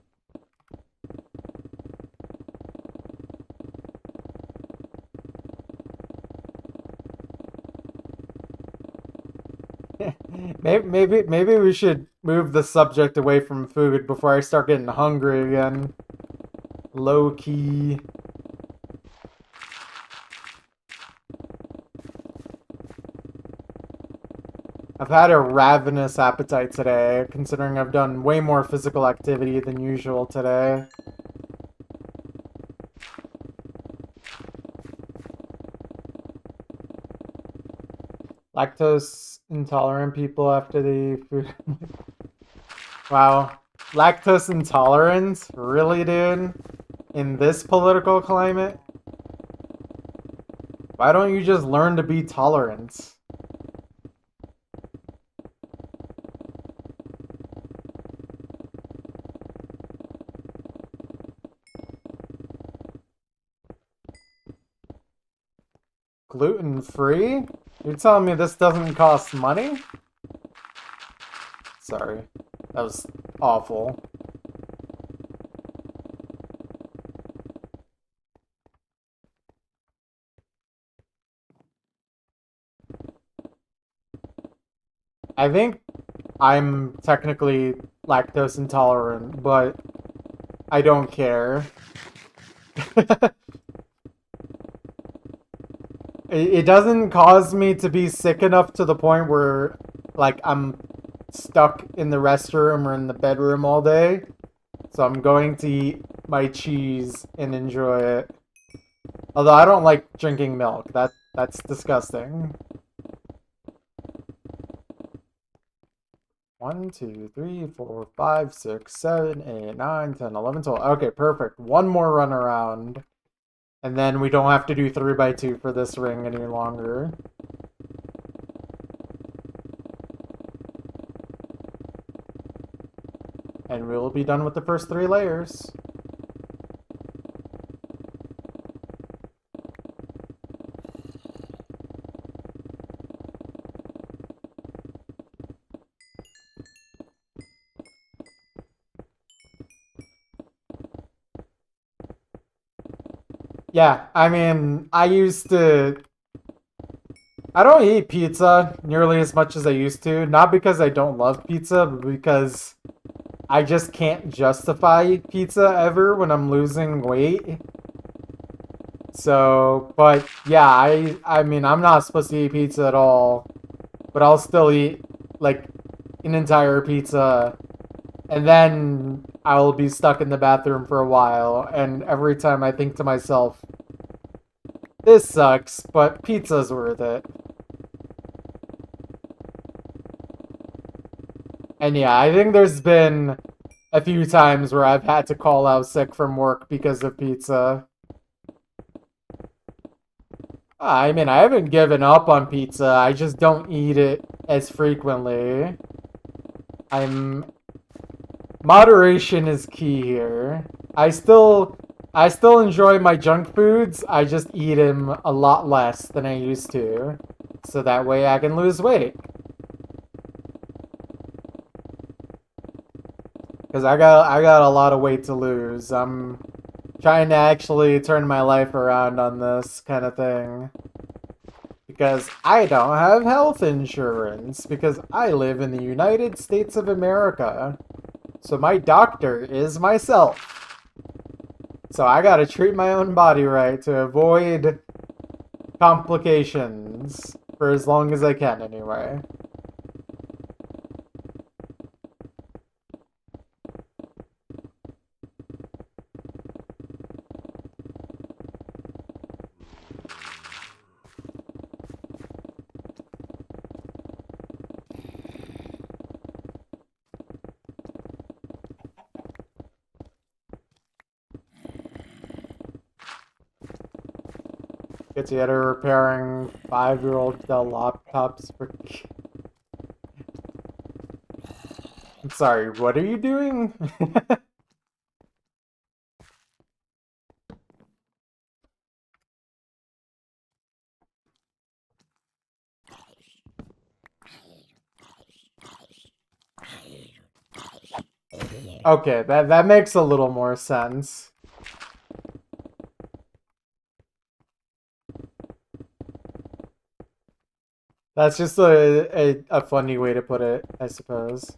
Maybe we should move the subject away from food before I start getting hungry again. Low key. I've had a ravenous appetite today, considering I've done way more physical activity than usual today. Lactose intolerant people after the food. Wow. Lactose intolerance? Really, dude? In this political climate? Why don't you just learn to be tolerant? Gluten free? You're telling me this doesn't cost money? Sorry. That was awful. I think I'm technically lactose intolerant, but I don't care. It doesn't cause me to be sick enough to the point where, like, I'm stuck in the restroom or in the bedroom all day. So I'm going to eat my cheese and enjoy it. Although I don't like drinking milk. That's disgusting. 1, 2, 3, 4, 5, 6, 7, 8, 9, 10, 11, 12. Okay, perfect. One more run around. And then we don't have to do 3x2 for this ring any longer. And we'll be done with the first 3 layers. Yeah, I mean, I don't eat pizza nearly as much as I used to. Not because I don't love pizza, but because I just can't justify pizza ever when I'm losing weight. So, but yeah, I mean, I'm not supposed to eat pizza at all, but I'll still eat like an entire pizza, and then I'll be stuck in the bathroom for a while, and every time I think to myself, this sucks, but pizza's worth it. And yeah, I think there's been a few times where I've had to call out sick from work because of pizza. I mean, I haven't given up on pizza. I just don't eat it as frequently. I'm Moderation is key here. I still enjoy my junk foods. I just eat them a lot less than I used to. So that way I can lose weight. Cuz I got a lot of weight to lose. I'm trying to actually turn my life around on this kind of thing. Because I don't have health insurance because I live in the United States of America. So my doctor is myself. So I gotta treat my own body right to avoid complications for as long as I can anyway. Get together repairing 5-year-old Dell laptops for... I'm sorry, what are you doing? Okay, that makes a little more sense. That's just a funny way to put it, I suppose.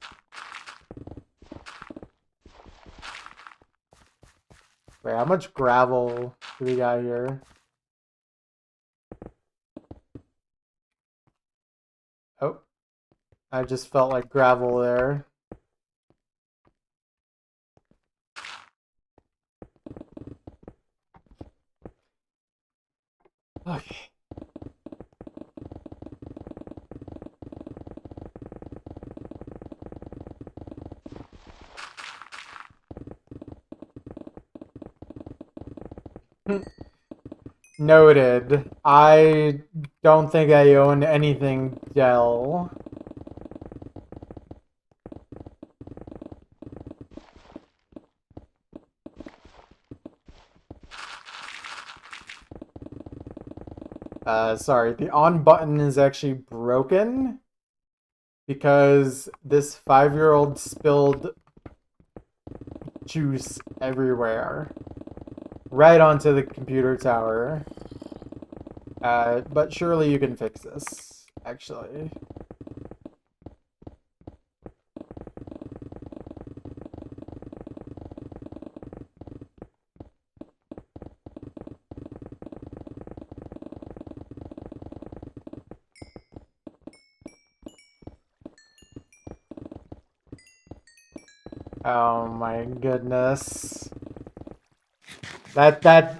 Wait, how much gravel do we got here? Oh, I just felt like gravel there. Okay. Noted. I don't think I own anything Dell. Sorry, the on button is actually broken because this 5-year-old spilled juice everywhere. Right onto the computer tower. But surely you can fix this, actually. Oh my goodness. That that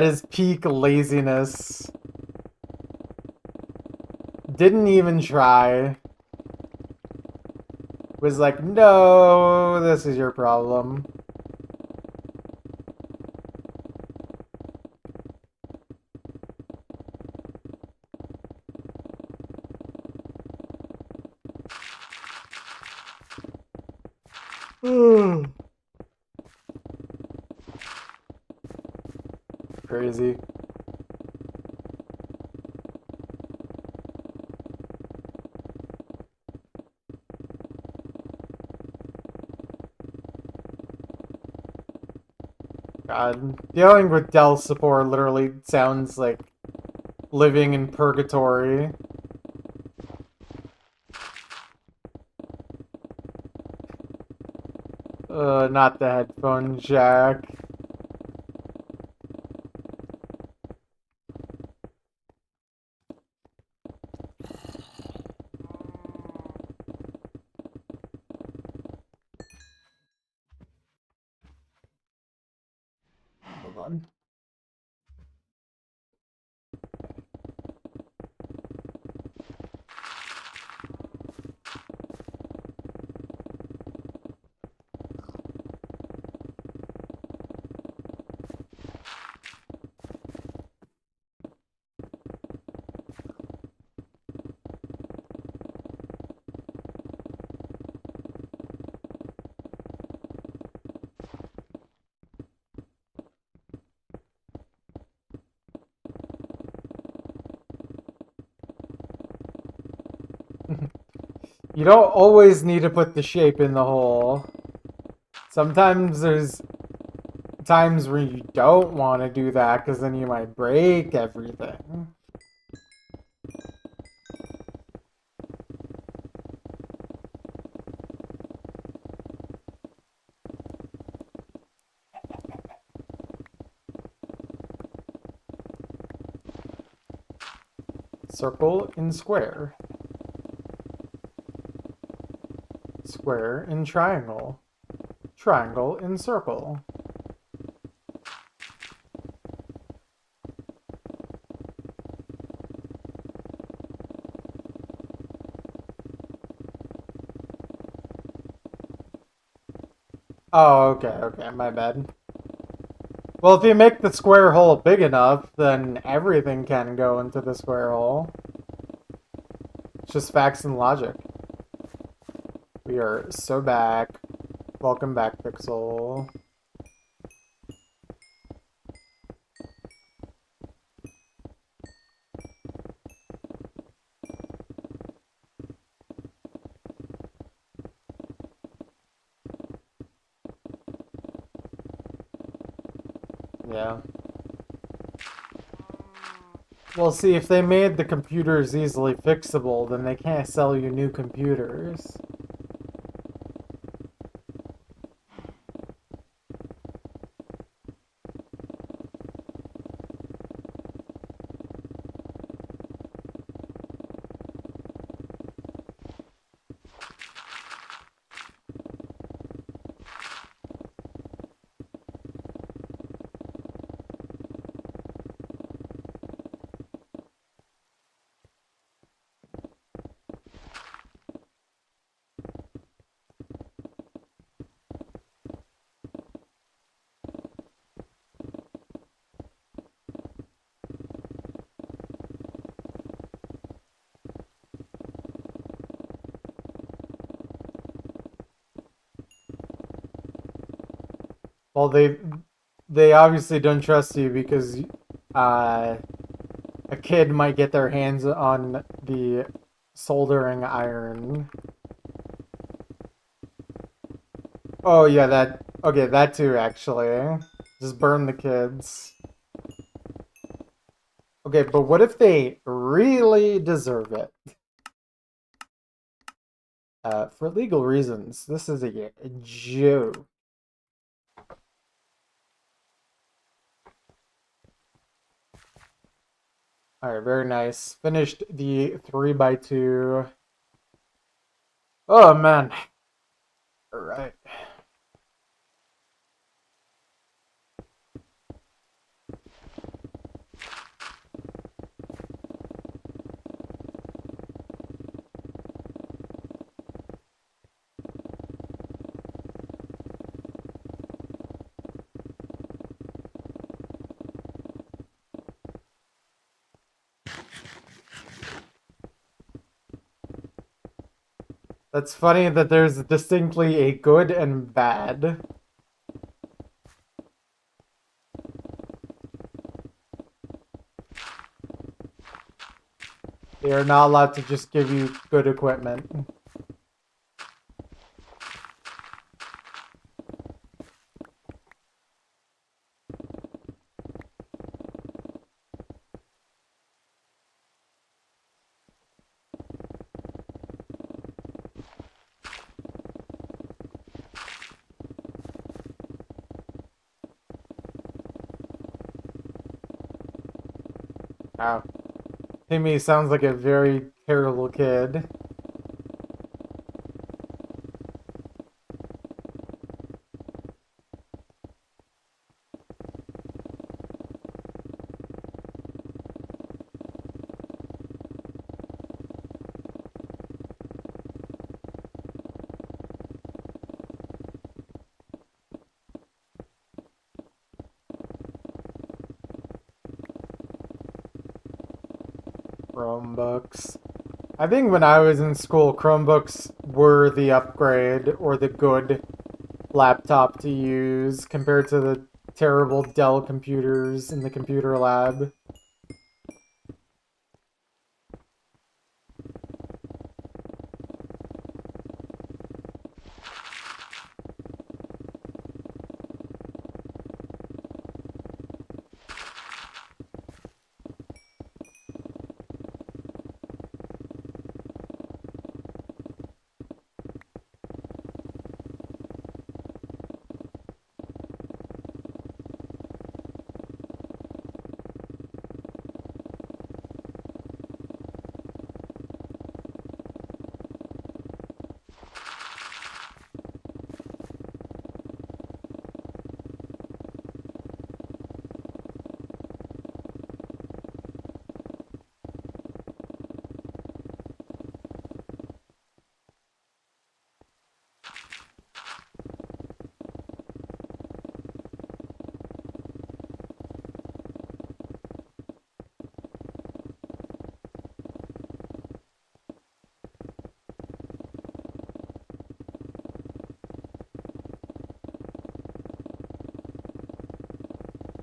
is peak laziness. Didn't even try. was like, no, this is your problem. Crazy. God, dealing with Dell support literally sounds like living in purgatory. Not the headphone jack. Hold on. You don't always need to put the shape in the hole. Sometimes there's times where you don't want to do that because then you might break everything. Circle in square. Square in triangle. Triangle in circle. Oh, okay, my bad. Well, if you make the square hole big enough, then everything can go into the square hole. It's just facts and logic. We are so back. Welcome back, Pixel. Yeah. Well, see, if they made the computers easily fixable, then they can't sell you new computers. Well, they obviously don't trust you because uh, a kid might get their hands on the soldering iron. Oh yeah, that okay, that too actually. Just burn the kids. Okay, but what if they really deserve it? For legal reasons, this is a joke. Alright, very nice. Finished the 3x2. Oh man. Alright. That's funny that there's distinctly a good and bad. They are not allowed to just give you good equipment. Wow. Timmy sounds like a very terrible kid. Chromebooks. I think when I was in school, Chromebooks were the upgrade or the good laptop to use compared to the terrible Dell computers in the computer lab.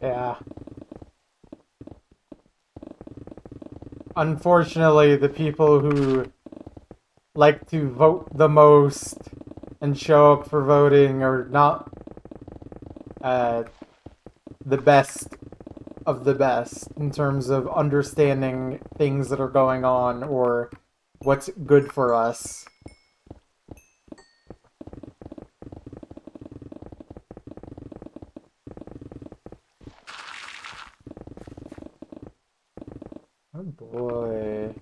Yeah. Unfortunately, the people who like to vote the most and show up for voting are not uh, the best of the best in terms of understanding things that are going on or what's good for us. Oh boy.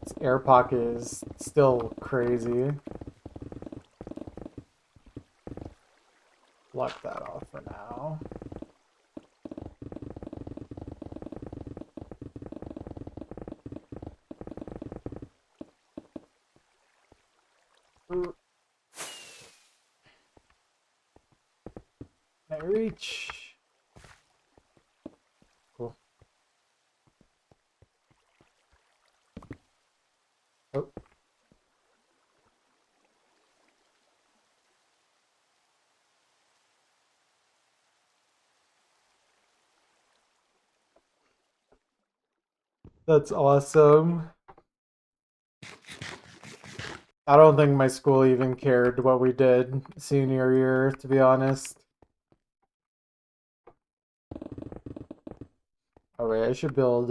This air pocket is still crazy. Block that off for now. Can I reach? Cool. Oh. That's awesome. I don't think my school even cared what we did senior year, to be honest. Oh wait, I should build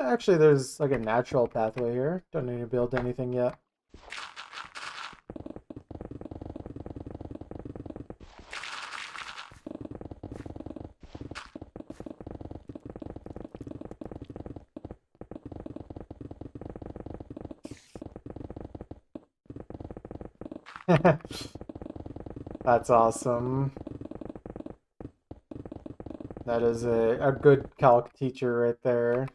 actually there's like a natural pathway here. Don't need to build anything yet. That's awesome. That is a good calc teacher right there.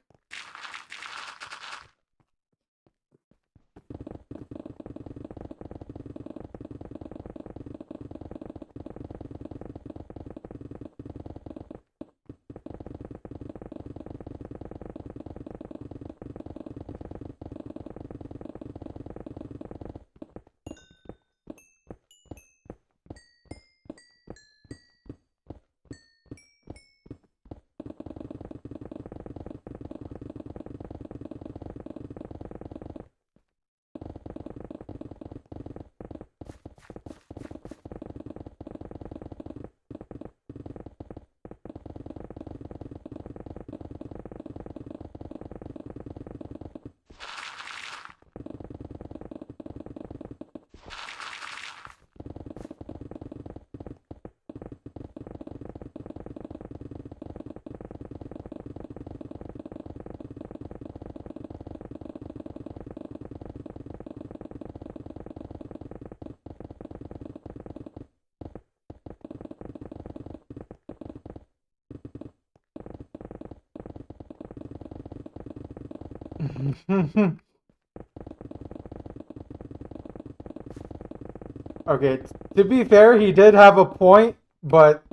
Okay, to be fair, he did have a point, but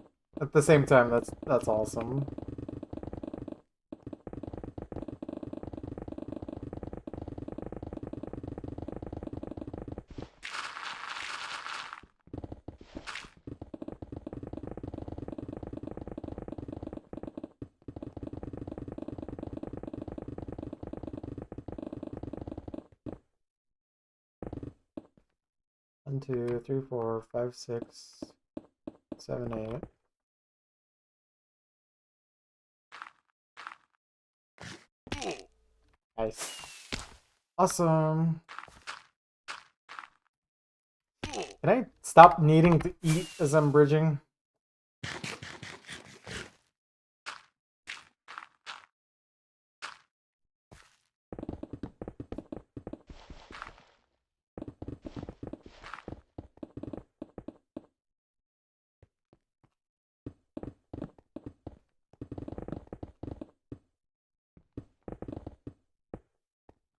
at the same time, that's awesome. One, two, three, four, five, six, 7, 8. Nice. Awesome. Can I stop needing to eat as I'm bridging?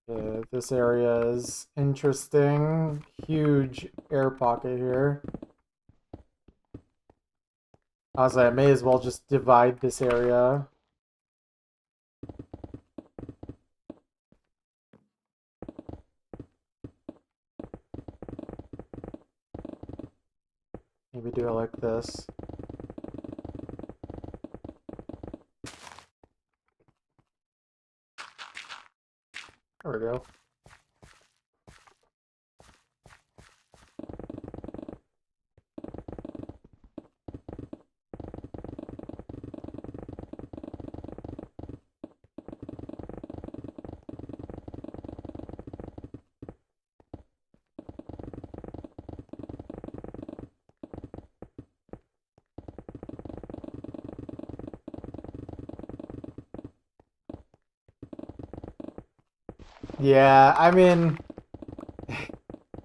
Okay, this area is interesting. Huge air pocket here. Honestly, I may as well just divide this area. Maybe do it like this. There we go. Yeah, I mean,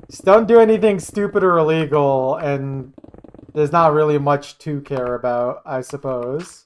just don't do anything stupid or illegal, and there's not really much to care about, I suppose.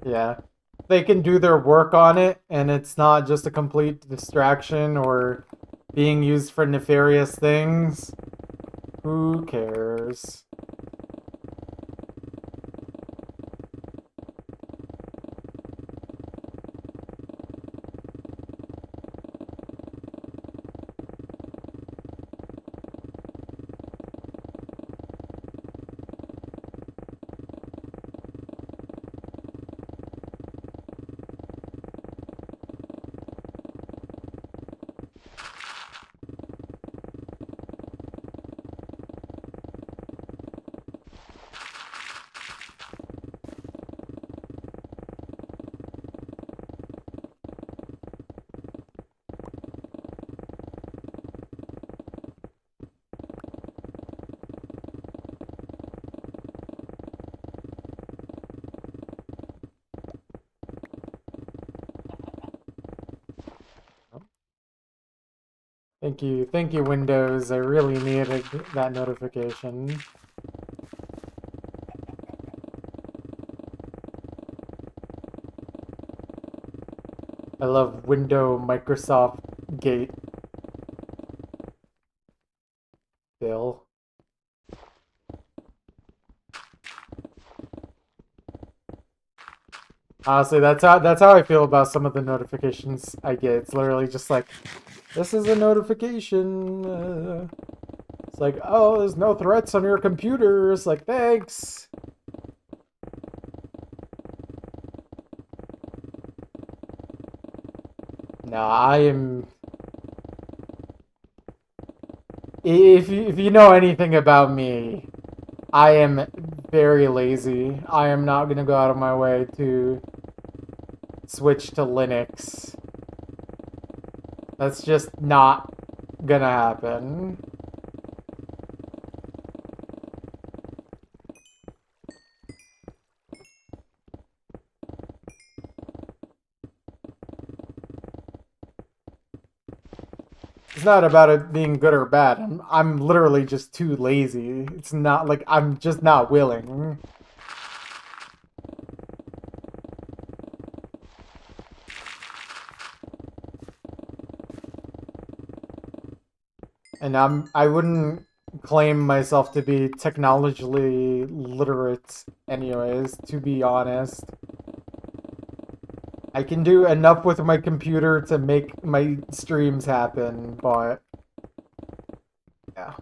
Yeah. They can do their work on it, and it's not just a complete distraction or being used for nefarious things. Who cares? Thank you, Windows. I really needed that notification. I love Window Microsoft Gate. Bill. Honestly, that's how I feel about some of the notifications I get. It's literally just like, this is a notification. It's like, oh, there's no threats on your computer. It's like, thanks. No, I am. If you know anything about me, I am very lazy. I am not gonna go out of my way to switch to Linux. That's just not gonna happen. It's not about it being good or bad. I'm literally just too lazy. It's not like I'm just not willing. And I wouldn't claim myself to be technologically literate anyways, to be honest. I can do enough with my computer to make my streams happen, but yeah.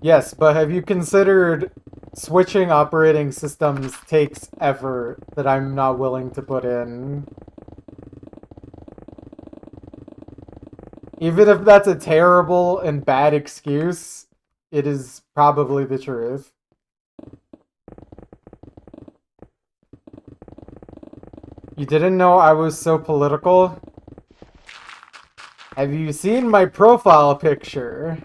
Yes, but have you considered switching operating systems takes effort that I'm not willing to put in? Even if that's a terrible and bad excuse, it is probably the truth. You didn't know I was so political? Have you seen my profile picture?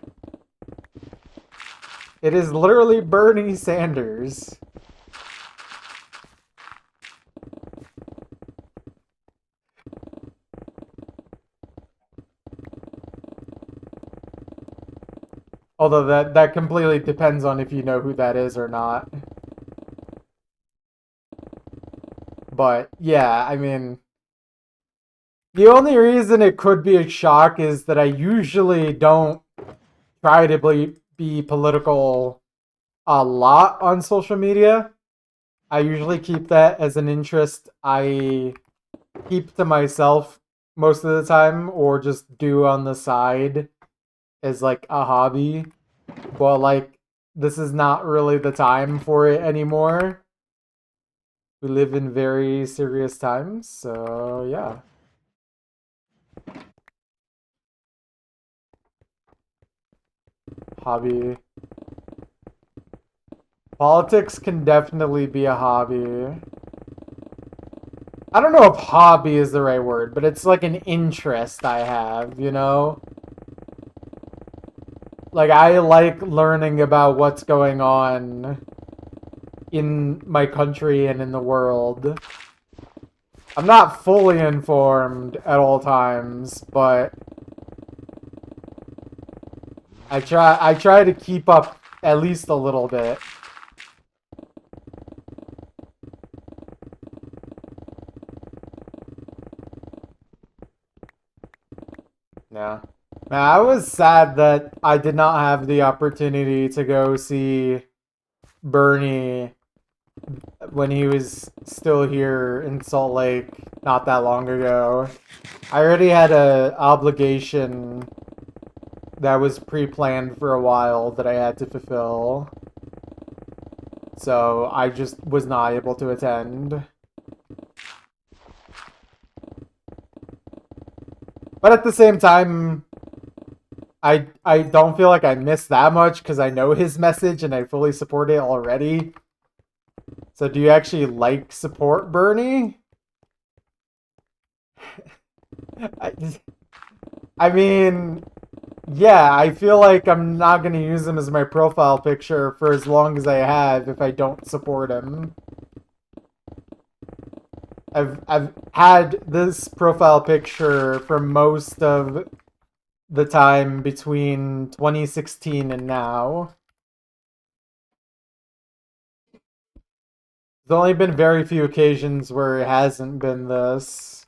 It is literally Bernie Sanders. Although that completely depends on if you know who that is or not. But yeah, I mean, the only reason it could be a shock is that I usually don't try to be political a lot on social media. I usually keep that as an interest I keep to myself most of the time or just do on the side as like a hobby. But like this is not really the time for it anymore. We live in very serious times, so yeah. Hobby. Politics can definitely be a hobby. I don't know if hobby is the right word, but it's like an interest I have, you know? Like, I like learning about what's going on in my country and in the world. I'm not fully informed at all times, but I try to keep up at least a little bit. Yeah. Man, I was sad that I did not have the opportunity to go see Bernie when he was still here in Salt Lake not that long ago. I already had a obligation that was pre-planned for a while that I had to fulfill. So I just was not able to attend. But at the same time, I don't feel like I missed that much because I know his message and I fully support it already. So do you actually like support Bernie? I, I mean, yeah, I feel like I'm not going to use him as my profile picture for as long as I have if I don't support him. I've had this profile picture for most of the time between 2016 and now. There's only been very few occasions where it hasn't been this.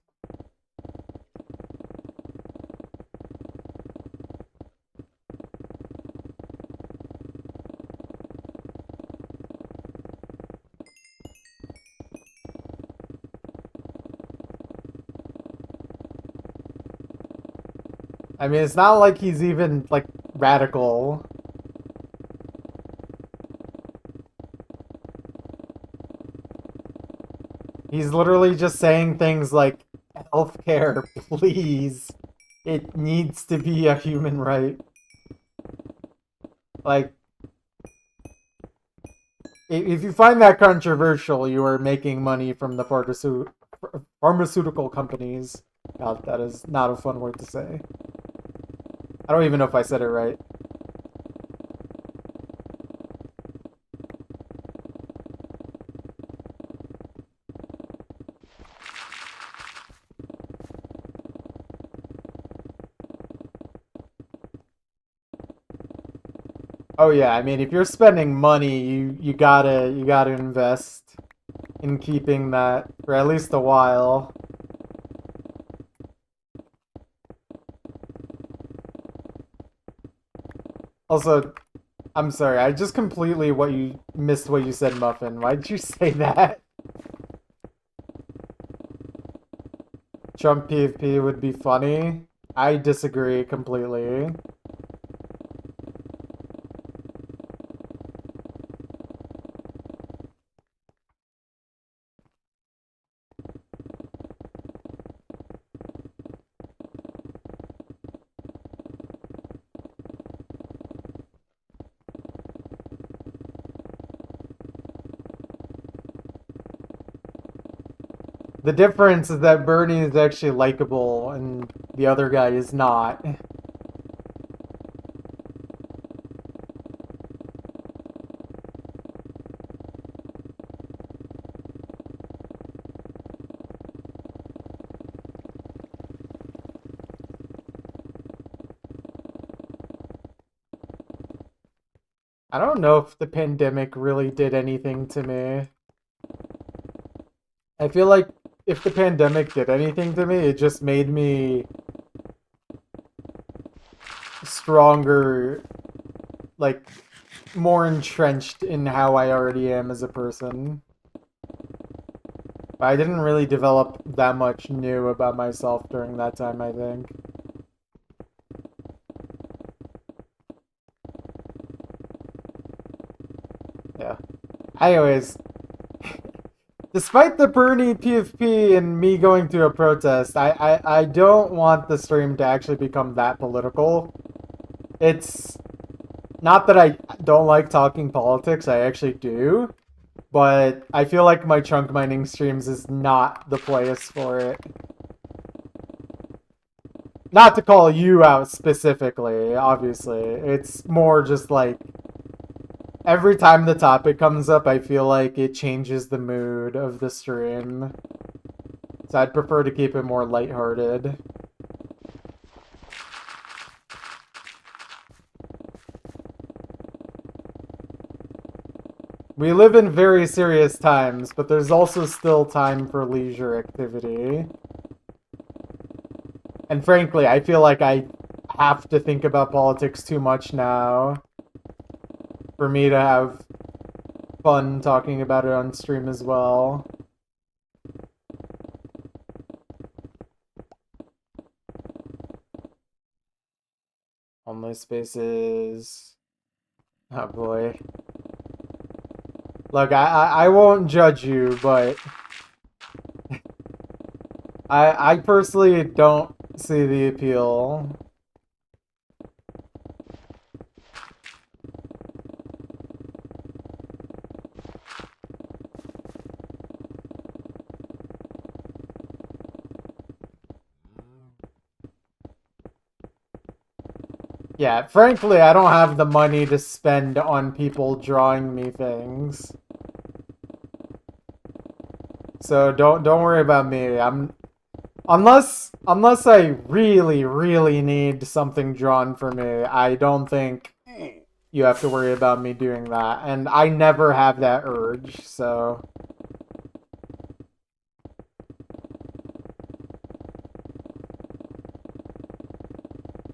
I mean, it's not like he's even, like, radical. He's literally just saying things like, healthcare, please. It needs to be a human right. Like, if you find that controversial, you are making money from the pharmaceutical companies. God, that is not a fun word to say. I don't even know if I said it right. Oh yeah, I mean if you're spending money, you gotta invest in keeping that for at least a while. Also, I'm sorry, I just completely what you missed what you said, Muffin. Why did you say that? Trump PvP would be funny. I disagree completely. The difference is that Bernie is actually likable and the other guy is not. I don't know if the pandemic really did anything to me. I feel like if the pandemic did anything to me, it just made me stronger, like more entrenched in how I already am as a person. I didn't really develop that much new about myself during that time, I think. Yeah. Anyways, despite the Bernie PFP and me going to a protest, I don't want the stream to actually become that political. It's not that I don't like talking politics, I actually do. But I feel like my chunk mining streams is not the place for it. Not to call you out specifically, obviously. It's more just like every time the topic comes up, I feel like it changes the mood of the stream. So I'd prefer to keep it more lighthearted. We live in very serious times, but there's also still time for leisure activity. And frankly, I feel like I have to think about politics too much now for me to have fun talking about it on stream as well. Only spaces. Oh boy. Look, I won't judge you, but I personally don't see the appeal. Yeah, frankly, I don't have the money to spend on people drawing me things. So don't worry about me. Unless I really need something drawn for me, I don't think you have to worry about me doing that. And I never have that urge, so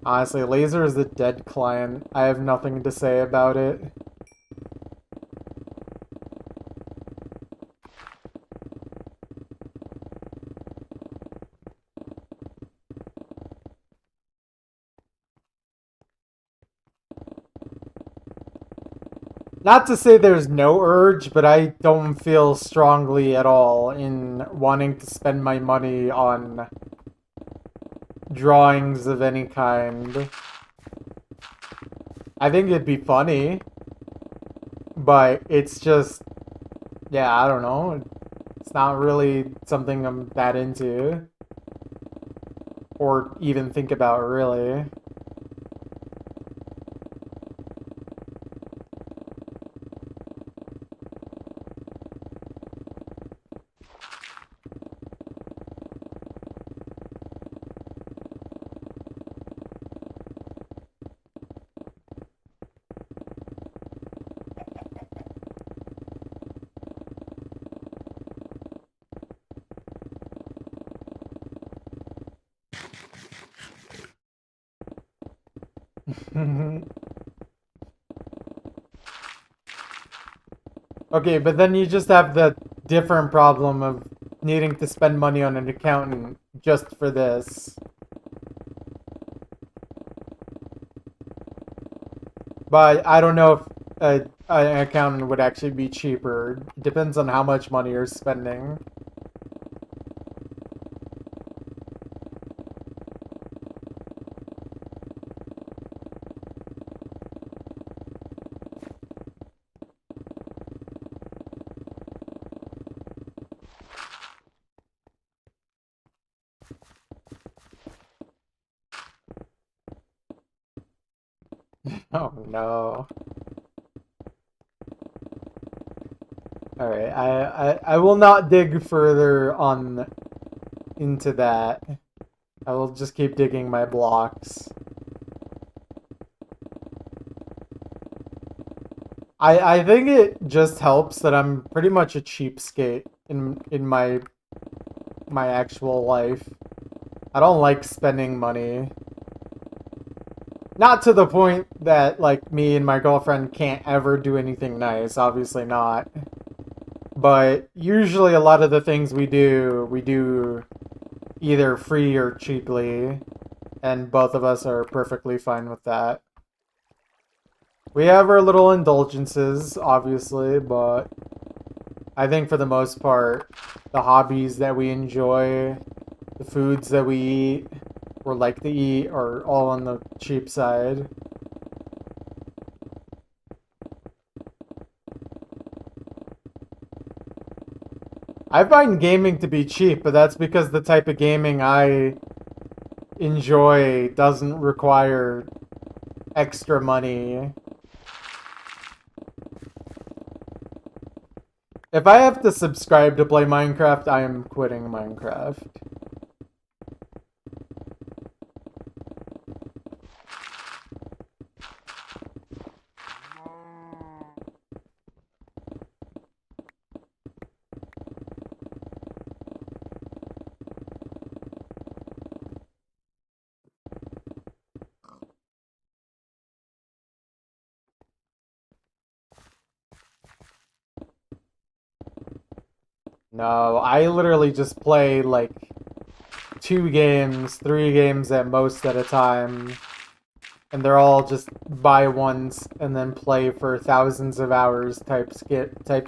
honestly, Laser is a dead client. I have nothing to say about it. Not to say there's no urge, but I don't feel strongly at all in wanting to spend my money on drawings of any kind. I think it'd be funny, but it's just, yeah, I don't know. It's not really something I'm that into, or even think about, really. Okay, but then you just have the different problem of needing to spend money on an accountant just for this. But I don't know if an accountant would actually be cheaper. It depends on how much money you're spending. Oh no. Alright, I will not dig further on into that. I will just keep digging my blocks. I think it just helps that I'm pretty much a cheapskate in my actual life. I don't like spending money. Not to the point that like me and my girlfriend can't ever do anything nice, obviously not. But usually a lot of the things we do either free or cheaply, and both of us are perfectly fine with that. We have our little indulgences, obviously, but I think for the most part, the hobbies that we enjoy, the foods that we eat or like to eat are all on the cheap side. I find gaming to be cheap, but that's because the type of gaming I enjoy doesn't require extra money. If I have to subscribe to play Minecraft, I am quitting Minecraft. No, I literally just play like 2 games, 3 games at most at a time, and they're all just buy once and then play for thousands of hours types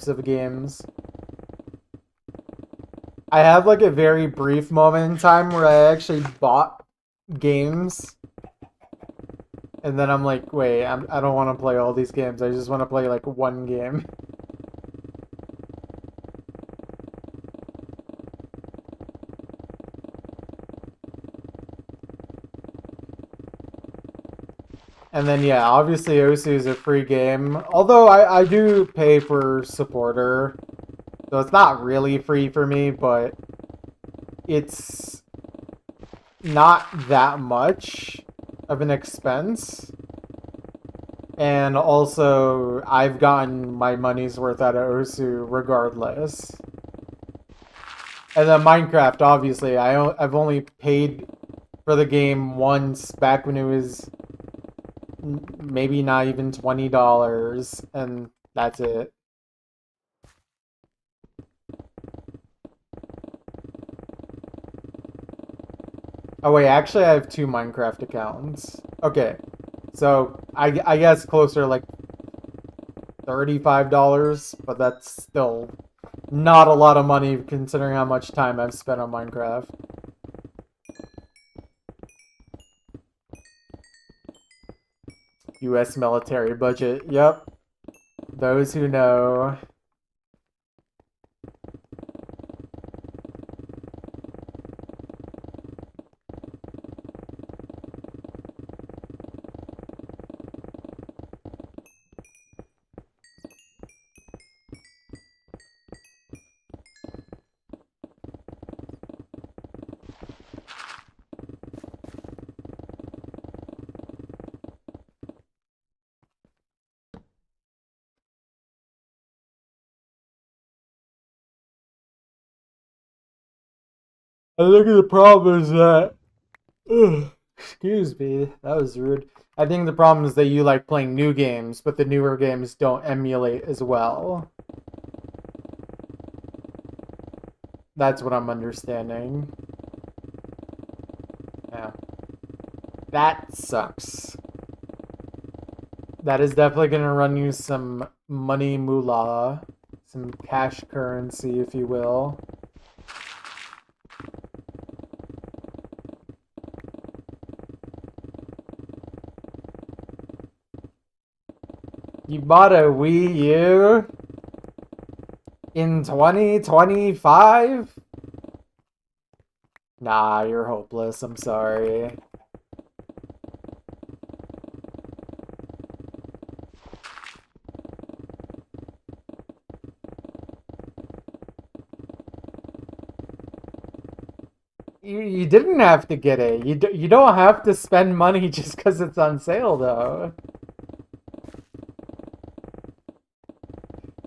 of games. I have like a very brief moment in time where I actually bought games, and then I'm like, wait, I don't want to play all these games. I just want to play like one game. And then yeah, obviously Osu is a free game. Although I do pay for supporter. So it's not really free for me, but it's not that much of an expense. And also, I've gotten my money's worth out of Osu regardless. And then Minecraft, obviously, I've only paid for the game once back when it was maybe not even $20, and that's it. Oh wait, actually, I have 2 Minecraft accounts. Okay, so I guess closer like $35, but that's still not a lot of money considering how much time I've spent on Minecraft. US military budget. Yep. Those who know. I think the problem is that Ugh, excuse me, that was rude. I think the problem is that you like playing new games, but the newer games don't emulate as well. That's what I'm understanding. Yeah. That sucks. That is definitely going to run you some money moolah, some cash currency, if you will. You bought a Wii U in 2025? Nah, you're hopeless. I'm sorry. You didn't have to get it. You don't have to spend money just because it's on sale, though.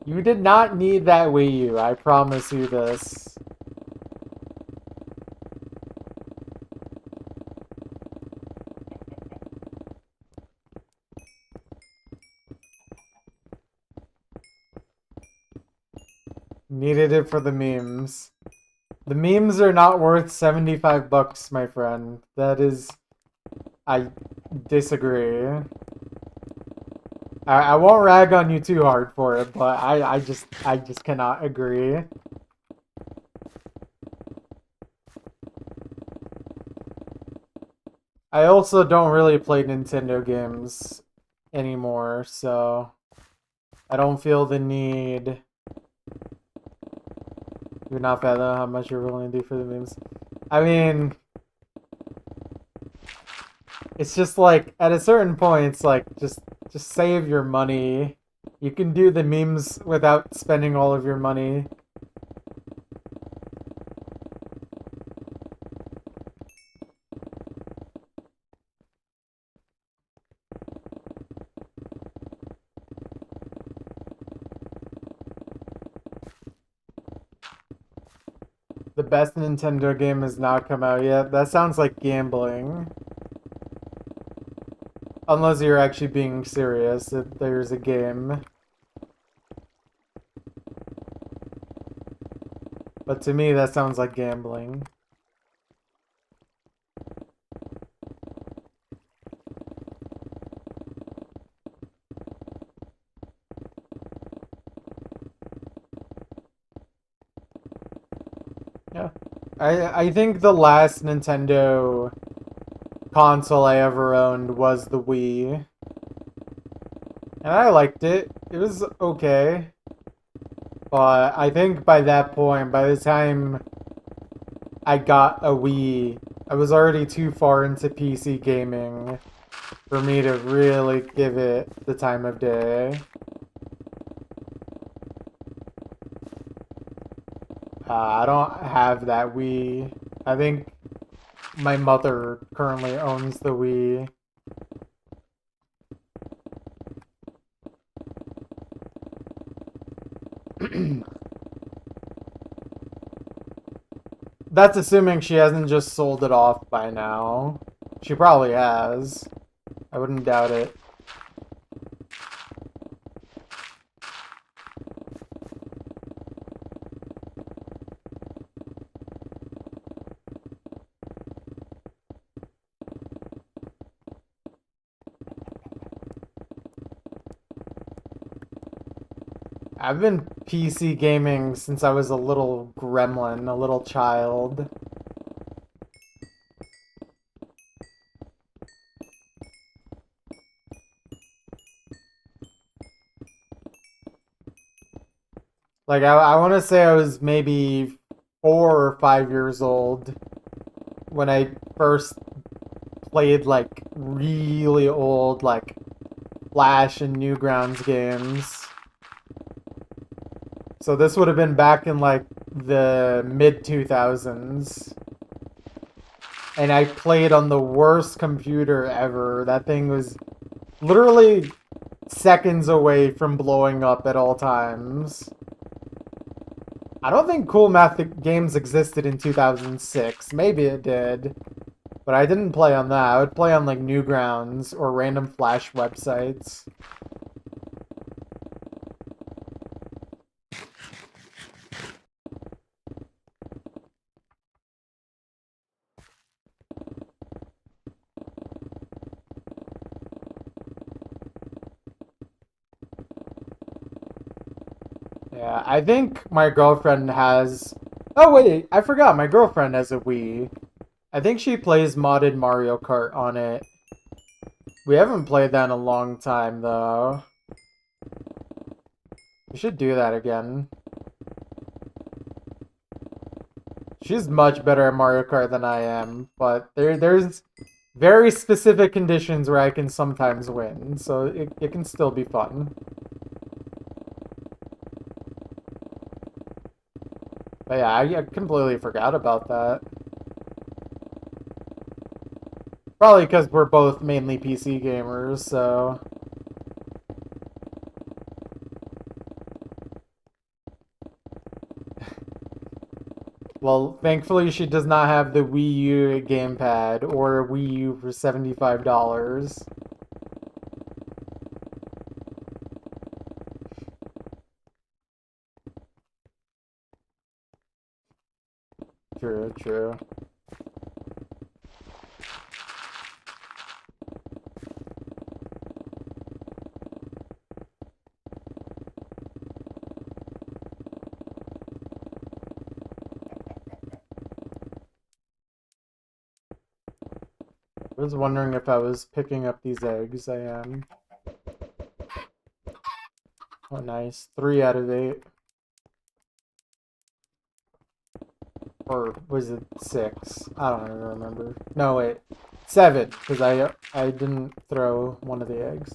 You did not need that Wii U. I promise you this. Needed it for the memes. The memes are not worth 75 bucks, my friend. That is... I disagree. I won't rag on you too hard for it, but I just cannot agree. I also don't really play Nintendo games anymore, so I don't feel the need. You're not fathom how much you're willing to do for the memes. I mean, it's just like at a certain point, it's like just save your money. You can do the memes without spending all of your money. The best Nintendo game has not come out yet. That sounds like gambling. Unless you're actually being serious, that there's a game. But to me, that sounds like gambling. Yeah. I think the last Nintendo console I ever owned was the Wii. And I liked it. It was okay. But I think by that point, by the time I got a Wii, I was already too far into PC gaming for me to really give it the time of day. I don't have that Wii. I think my mother currently owns the Wii. That's assuming she hasn't just sold it off by now. She probably has. I wouldn't doubt it. I've been PC gaming since I was a little gremlin, a little child. Like, I want to say I was maybe 4 or 5 years old when I first played, like, really old, like, Flash and Newgrounds games. So this would have been back in, like, the mid-2000s. And I played on the worst computer ever. That thing was literally seconds away from blowing up at all times. I don't think Cool Math games existed in 2006. Maybe it did. But I didn't play on that. I would play on like Newgrounds or random Flash websites. Yeah, I think my girlfriend has... Oh wait, I forgot. My girlfriend has a Wii. I think she plays modded Mario Kart on it. We haven't played that in a long time, though. We should do that again. She's much better at Mario Kart than I am, but there's very specific conditions where I can sometimes win, so it can still be fun. But yeah, I completely forgot about that. Probably because we're both mainly PC gamers, so... Well, thankfully she does not have the Wii U gamepad or a Wii U for $75. True, true. I was wondering if I was picking up these eggs. I am. Oh, nice. 3 out of 8. Or was it 6? I don't even remember. No, wait. 7, because I didn't throw one of the eggs.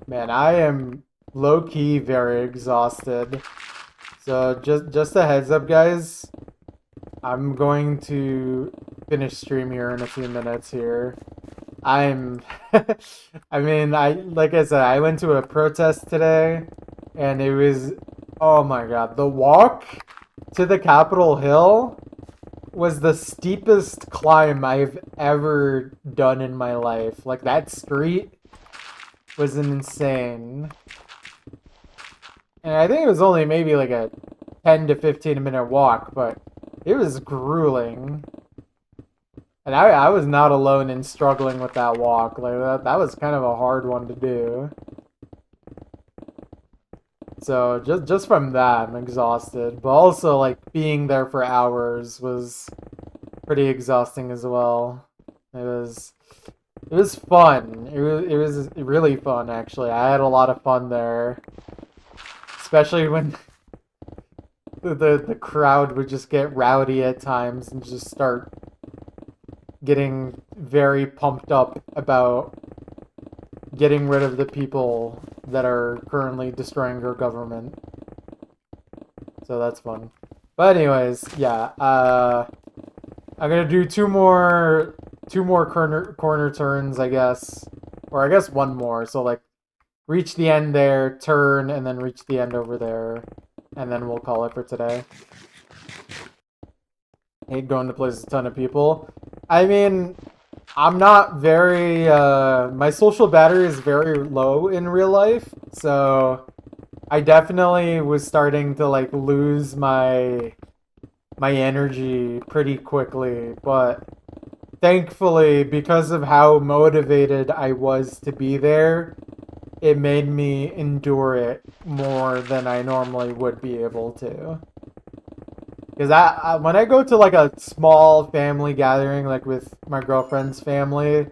Man, I am low-key very exhausted. So just a heads up, guys. I'm going to finish stream here in a few minutes here. I'm I mean, like I said, I went to a protest today and it was, oh my God, the walk to the Capitol Hill was the steepest climb I've ever done in my life. Like that street was insane. And I think it was only maybe like a 10 to 15 minute walk, but it was grueling. And I was not alone in struggling with that walk. Like that was kind of a hard one to do. So just from that, I'm exhausted. But also like being there for hours was pretty exhausting as well. It was fun. It was really fun actually. I had a lot of fun there. Especially when the crowd would just get rowdy at times and just start getting very pumped up about getting rid of the people that are currently destroying our government. So that's fun. But anyways, yeah, I'm gonna do two more corner turns, I guess. Or I guess one more. So like reach the end there, turn, and then reach the end over there. And then we'll call it for today. Hate going to places with a ton of people. I mean, I'm not very, my social battery is very low in real life, so I definitely was starting to, like, lose my energy pretty quickly, but thankfully, because of how motivated I was to be there, it made me endure it more than I normally would be able to. Because when I go to like a small family gathering, like with my girlfriend's family,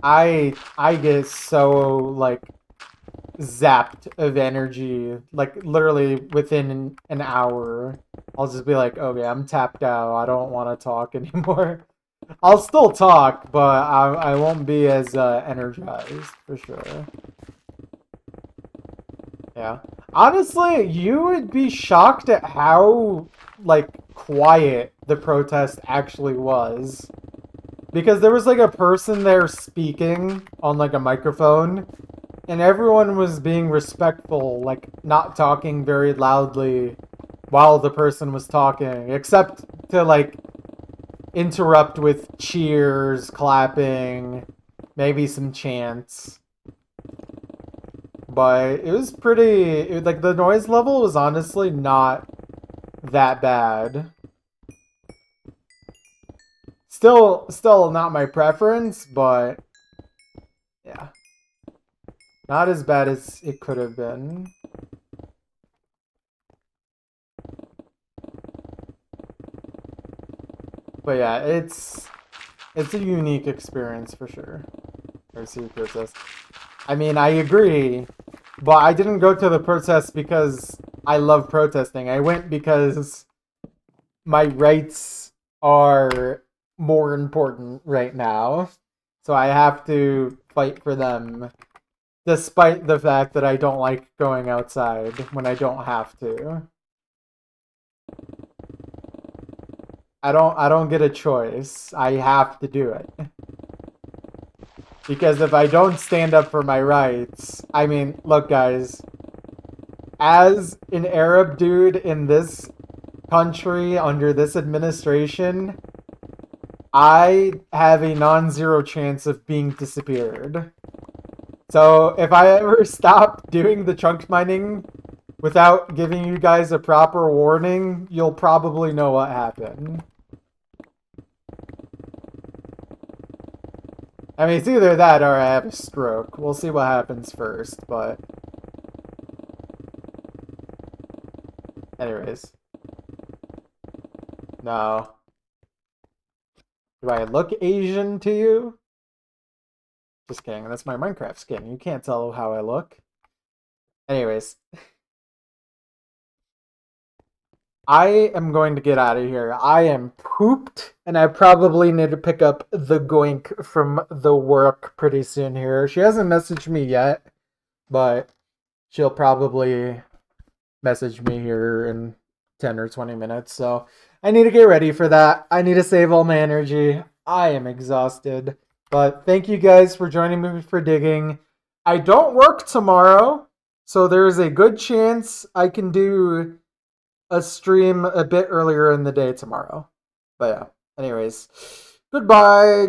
I get so like zapped of energy, like literally within an hour. I'll just be like, okay, I'm tapped out. I don't want to talk anymore. I'll still talk, but I won't be as energized for sure. Yeah. Honestly, you would be shocked at how like quiet the protest actually was. Because there was like a person there speaking on like a microphone, and everyone was being respectful, like not talking very loudly while the person was talking, except to like interrupt with cheers, clapping, maybe some chants. But it was like the noise level was honestly not that bad. Still not my preference, but yeah. Not as bad as it could have been. But yeah, it's a unique experience for sure. Or see protest. I mean, I agree, but I didn't go to the protest because I love protesting. I went because my rights are more important right now. So I have to fight for them despite the fact that I don't like going outside when I don't have to. I don't get a choice. I have to do it. Because if I don't stand up for my rights, I mean, look guys, as an Arab dude in this country under this administration, I have a non-zero chance of being disappeared. So if I ever stop doing the chunk mining without giving you guys a proper warning, you'll probably know what happened. I mean, it's either that or I have a stroke. We'll see what happens first, but... Anyways. No. Do I look Asian to you? Just kidding, that's my Minecraft skin. You can't tell how I look. Anyways. I am going to get out of here. I am pooped, and I probably need to pick up the Goink from the work pretty soon here. She hasn't messaged me yet, but she'll probably message me here in 10 or 20 minutes. So I need to get ready for that. I need to save all my energy. I am exhausted. But thank you guys for joining me for digging. I don't work tomorrow, so there's a good chance I can do a stream a bit earlier in the day tomorrow. But yeah, anyways, goodbye.